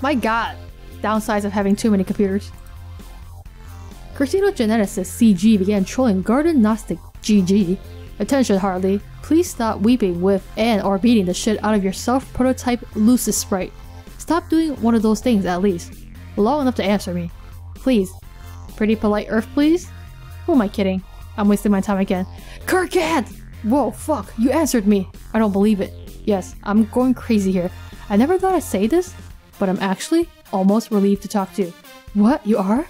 My god. Downsides of having too many computers. Carcinogeneticist CG began trolling Garden Gnostic GG. Attention Harley, please stop weeping with and or beating the shit out of your self-prototype Lucis sprite. Stop doing one of those things at least. Long enough to answer me. Please. Pretty polite Earth, please? Who am I kidding? I'm wasting my time again. Kirkad! Whoa, fuck, you answered me. I don't believe it. Yes, I'm going crazy here. I never thought I'd say this, but I'm actually almost relieved to talk to you. What, you are?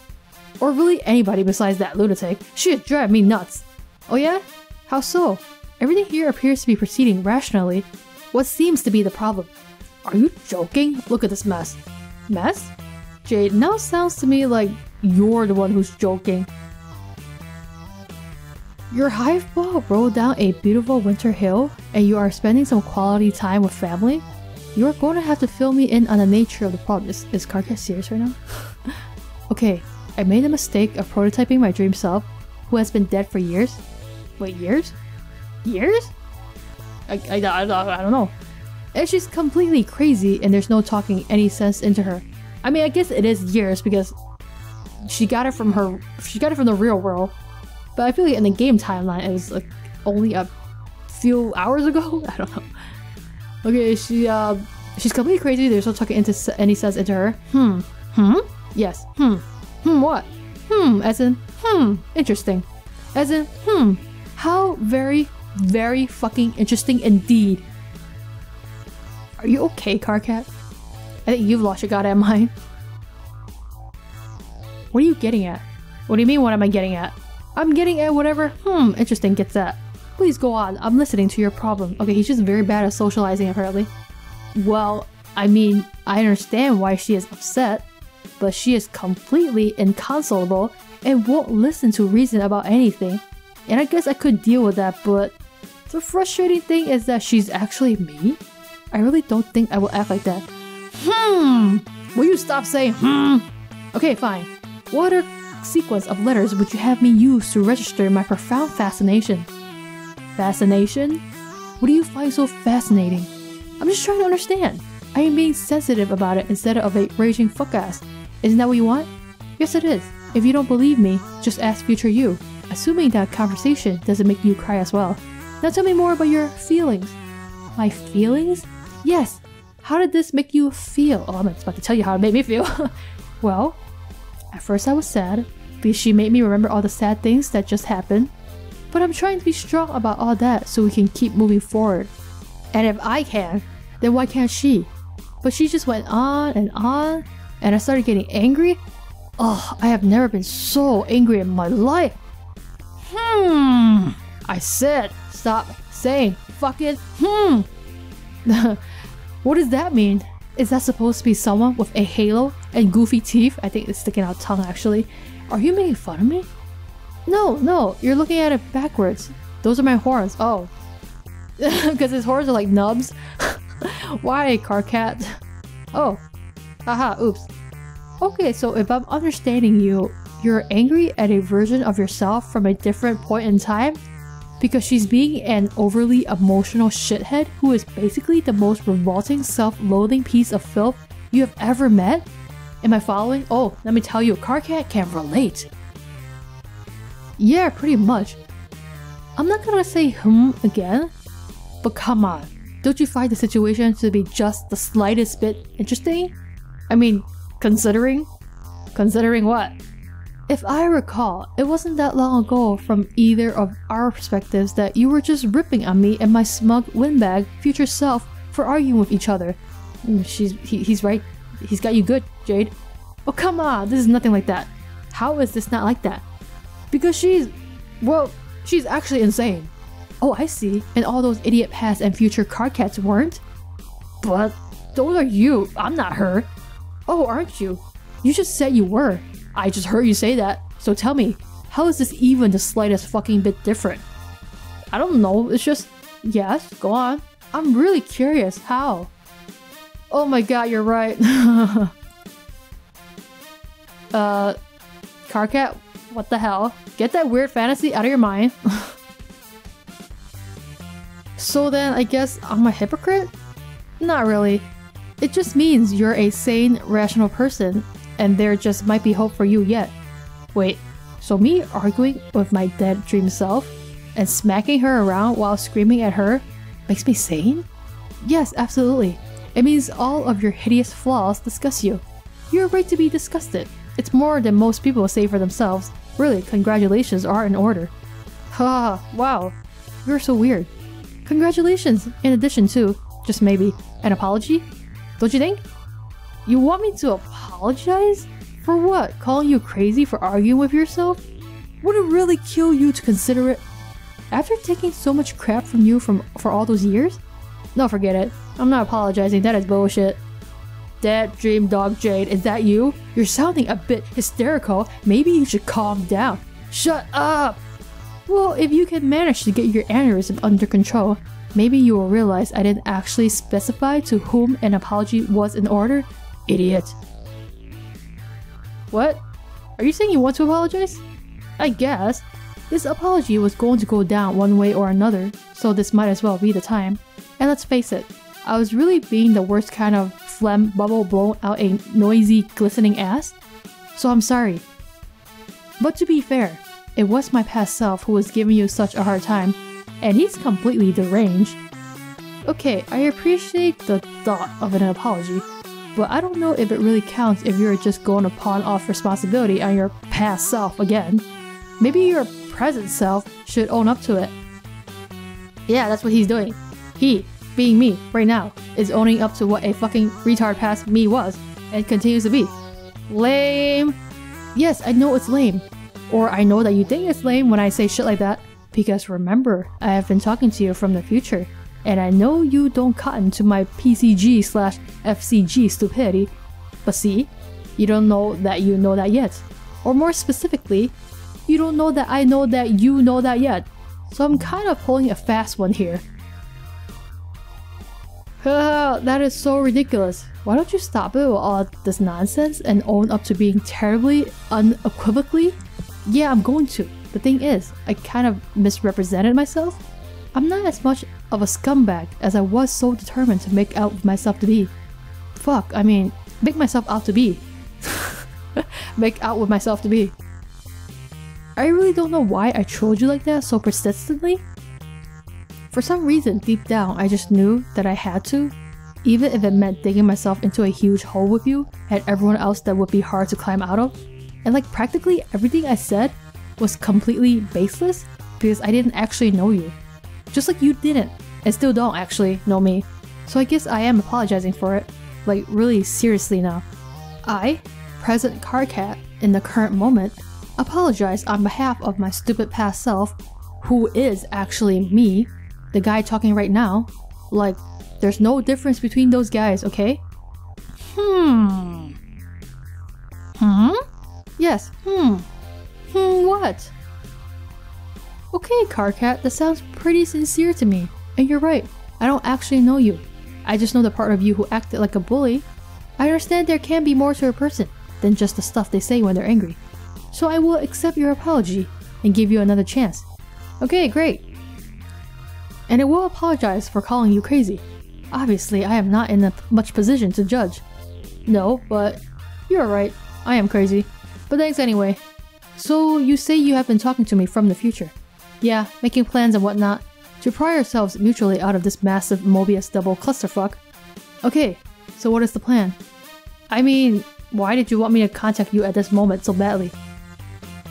Or really anybody besides that lunatic. She is driving me nuts. Oh yeah? How so? Everything here appears to be proceeding rationally. What seems to be the problem? Are you joking? Look at this mess. Mess? Jade, now it sounds to me like you're the one who's joking. Your hive ball rolled down a beautiful winter hill and you are spending some quality time with family? You are going to have to fill me in on the nature of the problem. Is Karkat serious right now? Okay, I made the mistake of prototyping my dream self, who has been dead for years. Wait, years? Years? I don't know. And she's completely crazy and there's no talking any sense into her. I mean, I guess it is years because she got it from the real world. But I feel like in the game timeline it was like only a few hours ago? I don't know. Okay, she's completely crazy, there's no talking into any sense into her. Yes, what? As in, interesting. As in, how very, very fucking interesting indeed. Are you okay, Karkat? I think you've lost your goddamn mind. What are you getting at? What do you mean, what am I getting at? I'm getting at whatever, interesting gets at. Please go on, I'm listening to your problem. Okay, he's just very bad at socializing apparently. Well, I mean, I understand why she is upset, but she is completely inconsolable and won't listen to reason about anything. And I guess I could deal with that, but the frustrating thing is that she's actually me? I really don't think I will act like that. Will you stop saying Okay, fine. What other sequence of letters would you have me use to register my profound fascination? Fascination? What do you find so fascinating? I'm just trying to understand. I am being sensitive about it instead of a raging fuck-ass. Isn't that what you want? Yes it is. If you don't believe me, just ask future you. Assuming that conversation doesn't make you cry as well. Now tell me more about your feelings. My feelings? Yes. How did this make you feel? Oh, I'm about to tell you how it made me feel. Well, at first I was sad, because she made me remember all the sad things that just happened. But I'm trying to be strong about all that so we can keep moving forward. And if I can, then why can't she? But she just went on, and I started getting angry. Oh, I have never been so angry in my life. I said, stop saying fucking What does that mean? Is that supposed to be someone with a halo and goofy teeth? I think it's sticking out tongue actually. Are you making fun of me? No, you're looking at it backwards. Those are my horns. Oh. Because his horns are like nubs. Why, Karkat? Oh. Haha, oops. Okay, so if I'm understanding you, you're angry at a version of yourself from a different point in time? Because she's being an overly emotional shithead who is basically the most revolting self-loathing piece of filth you have ever met? Am I following? Oh, let me tell you, Karkat can relate. Yeah, pretty much. I'm not gonna say again, but come on. Don't you find the situation to be just the slightest bit interesting? I mean, considering? Considering what? If I recall, it wasn't that long ago from either of our perspectives that you were just ripping on me and my smug windbag future self for arguing with each other. He's right. He's got you good, Jade. Oh come on, this is nothing like that. How is this not like that? Because she's actually insane. Oh, I see. And all those idiot past and future card cats weren't? But those are you. I'm not her. Oh, aren't you? You just said you were. I just heard you say that. So tell me, how is this even the slightest fucking bit different? I don't know. It's just... Yes, go on. I'm really curious. How? Oh my god, you're right. Carcat? What the hell? Get that weird fantasy out of your mind. So then, I guess I'm a hypocrite? Not really. It just means you're a sane, rational person, and there just might be hope for you yet. Wait, so me arguing with my dead dream self and smacking her around while screaming at her makes me sane? Yes, absolutely. It means all of your hideous flaws disgust you. You're right to be disgusted. It's more than most people say for themselves. Really, congratulations are in order. Ha, wow. You're so weird. Congratulations, in addition to, just maybe, an apology? Don't you think? You want me to apologize? For what? Calling you crazy for arguing with yourself? Would it really kill you to consider it? After taking so much crap from you for all those years? No, forget it. I'm not apologizing, that is bullshit. Dad, Dream Dog Jade, is that you? You're sounding a bit hysterical. Maybe you should calm down. Shut up! Well, if you can manage to get your aneurysm under control, maybe you will realize I didn't actually specify to whom an apology was in order. Idiot. What? Are you saying you want to apologize? I guess. This apology was going to go down one way or another, so this might as well be the time. And let's face it, I was really being the worst kind of phlegm bubble blown out a noisy, glistening ass. So I'm sorry. But to be fair, it was my past self who was giving you such a hard time, and he's completely deranged. Okay, I appreciate the thought of an apology, but I don't know if it really counts if you're just going to pawn off responsibility on your past self again. Maybe your present self should own up to it. Yeah, that's what he's doing. He, being me, right now, is owning up to what a fucking retard past me was, and continues to be. Lame! Yes, I know it's lame. Or I know that you think it's lame when I say shit like that, because remember, I have been talking to you from the future, and I know you don't cotton to my PCG/FCG stupidity, but see, you don't know that you know that yet. Or more specifically, you don't know that I know that you know that yet. So I'm kind of pulling a fast one here. That is so ridiculous. Why don't you stop it with all this nonsense and own up to being terribly, unequivocally? Yeah, I'm going to. The thing is, I kind of misrepresented myself. I'm not as much of a scumbag as I was so determined to make out with myself to be. Fuck, I mean, make myself out to be. Make out with myself to be. I really don't know why I trolled you like that so persistently. For some reason, deep down, I just knew that I had to, even if it meant digging myself into a huge hole with you and everyone else that would be hard to climb out of. And like practically everything I said was completely baseless because I didn't actually know you. Just like you didn't, and still don't actually know me. So I guess I am apologizing for it, like really seriously now. I, present Carcat, in the current moment, apologize on behalf of my stupid past self, who is actually me, the guy talking right now. Like, there's no difference between those guys, okay? Yes, what? Okay, Carcat, that sounds pretty sincere to me. And you're right, I don't actually know you. I just know the part of you who acted like a bully. I understand there can be more to a person than just the stuff they say when they're angry. So I will accept your apology and give you another chance. Okay, great. And I will apologize for calling you crazy. Obviously, I am not in a much position to judge. No, but you're right, I am crazy. But thanks anyway. So you say you have been talking to me from the future. Yeah, making plans and whatnot to pry ourselves mutually out of this massive Mobius double clusterfuck. Okay, so what is the plan? I mean, why did you want me to contact you at this moment so badly?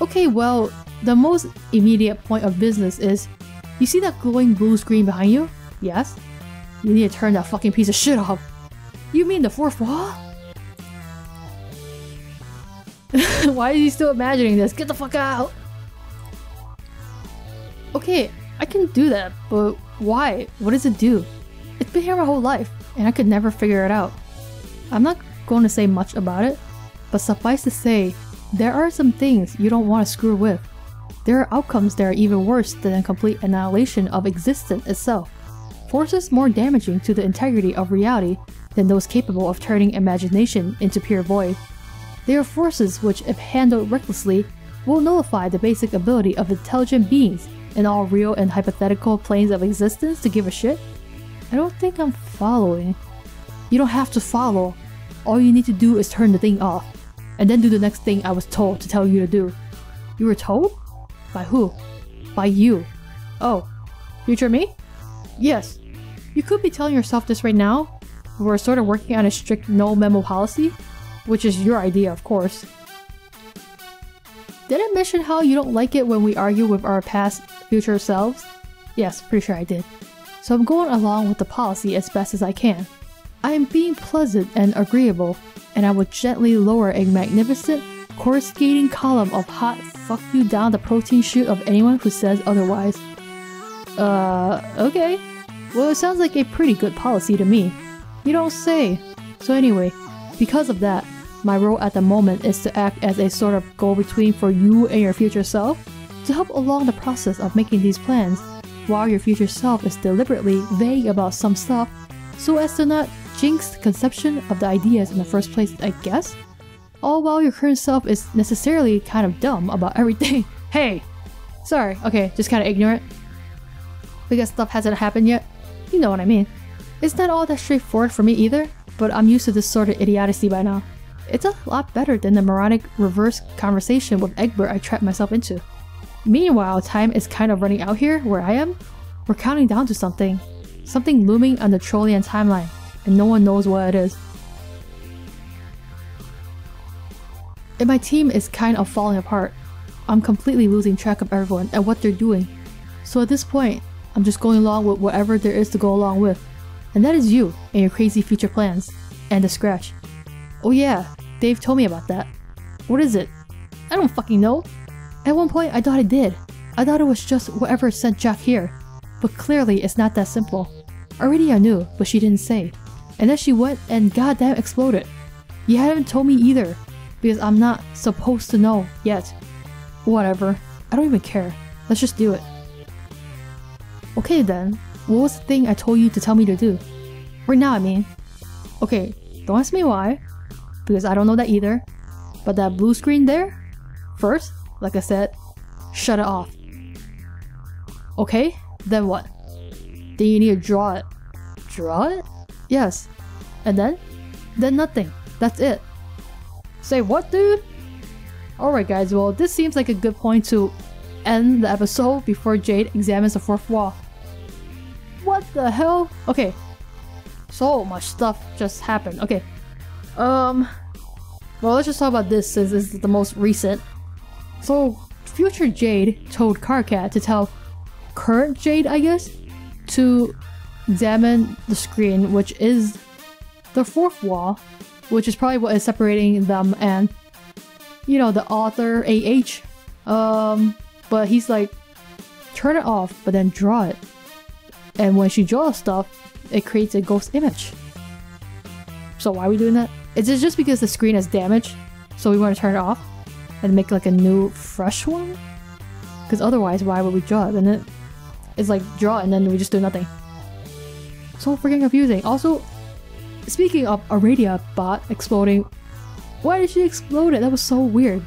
Okay, well, the most immediate point of business is, you see that glowing blue screen behind you? Yes? You need to turn that fucking piece of shit off. You mean the fourth wall? Why is he still imagining this? Get the fuck out! Okay, I can do that, but why? What does it do? It's been here my whole life, and I could never figure it out. I'm not going to say much about it, but suffice to say, there are some things you don't want to screw with. There are outcomes that are even worse than a complete annihilation of existence itself. Forces more damaging to the integrity of reality than those capable of turning imagination into pure void. They are forces which, if handled recklessly, will nullify the basic ability of intelligent beings in all real and hypothetical planes of existence to give a shit. I don't think I'm following. You don't have to follow. All you need to do is turn the thing off, and then do the next thing I was told to tell you to do. You were told? By who? By you. Oh, future me? Yes. You could be telling yourself this right now. We're sort of working on a strict no memo policy, which is your idea, of course. Did I mention how you don't like it when we argue with our past future selves? Yes, pretty sure I did. So I'm going along with the policy as best as I can. I am being pleasant and agreeable, and I will gently lower a magnificent, coruscating column of hot fuck you down the protein chute of anyone who says otherwise. Okay. Well, it sounds like a pretty good policy to me. You don't say. So anyway, because of that, my role at the moment is to act as a sort of go-between for you and your future self, to help along the process of making these plans, while your future self is deliberately vague about some stuff, so as to not jinx the conception of the ideas in the first place, I guess? All while your current self is necessarily kind of dumb about everything. Hey! Sorry, okay, just kind of ignorant. Because stuff hasn't happened yet. You know what I mean. It's not all that straightforward for me either, but I'm used to this sort of idiocy by now. It's a lot better than the moronic reverse conversation with Egbert I trapped myself into. Meanwhile, time is kind of running out here where I am. We're counting down to something. Something looming on the Trollian timeline, and no one knows what it is. And my team is kind of falling apart. I'm completely losing track of everyone and what they're doing. So at this point, I'm just going along with whatever there is to go along with. And that is you and your crazy future plans. And the scratch. Oh yeah, Dave told me about that. What is it? I don't fucking know. At one point I thought it did. I thought it was just whatever sent Jack here. But clearly it's not that simple. Already I knew, but she didn't say. And then she went and goddamn exploded. You haven't told me either. Because I'm not supposed to know yet. Whatever. I don't even care. Let's just do it. Okay then. What was the thing I told you to tell me to do? Right now, I mean. Okay, don't ask me why. Because I don't know that either. But that blue screen there? First, like I said, shut it off. Okay, then what? Then you need to draw it. Draw it? Yes. And then? Then nothing. That's it. Say what, dude? Alright guys, well this seems like a good point to end the episode before Jade examines the fourth wall. What the hell? Okay. So much stuff just happened. Okay. Well, let's just talk about this since this is the most recent. So, future Jade told Karkat to tell current Jade, I guess, to examine the screen, which is the fourth wall, which is probably what is separating them and, you know, the author AH. But he's like, turn it off, but then draw it. And when she draws stuff, it creates a ghost image. So why are we doing that? Is it just because the screen is damaged, so we want to turn it off and make like a new, fresh one? Because otherwise, why would we draw it? And it's like draw and then we just do nothing. So freaking confusing. Also, speaking of Aradia bot exploding, why did she explode it? That was so weird.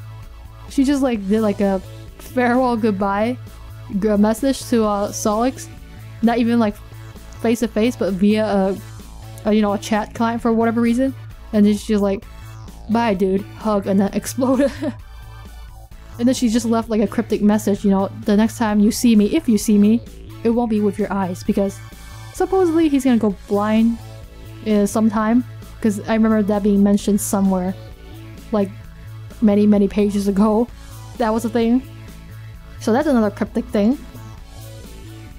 She just like did like a farewell goodbye message to Solix, not even like face to face, but via a you know, a chat client for whatever reason, and then she's like, "Bye, dude," hug, and then exploded. And then she just left like a cryptic message, you know, the next time you see me, if you see me, it won't be with your eyes, because supposedly he's gonna go blind sometime, because I remember that being mentioned somewhere, like many pages ago. That was a thing. So that's another cryptic thing.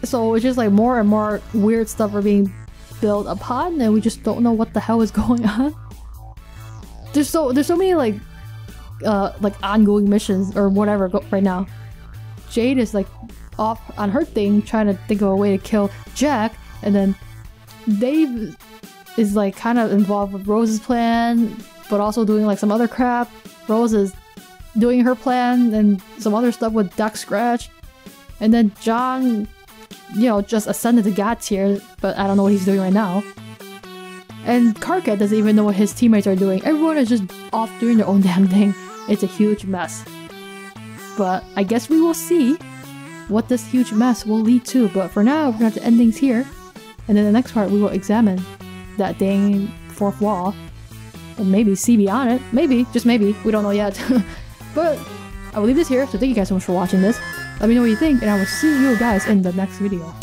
So it's just like more and more weird stuff are being built upon, and we just don't know what the hell is going on. There's so many like ongoing missions or whatever right now. Jade is like off on her thing trying to think of a way to kill Jack, and then Dave is like kind of involved with Rose's plan, but also doing like some other crap. Rose is doing her plan and some other stuff with Duck Scratch, and then John, you know, just ascended to God tier, but I don't know what he's doing right now. And Carcat doesn't even know what his teammates are doing. Everyone is just off doing their own damn thing. It's a huge mess. But I guess we will see what this huge mess will lead to. But for now, we're gonna have to end things here. And in the next part, we will examine that dang fourth wall. And maybe see beyond it. Maybe, just maybe. We don't know yet. But I will leave this here. So thank you guys so much for watching this. Let me know what you think. And I will see you guys in the next video.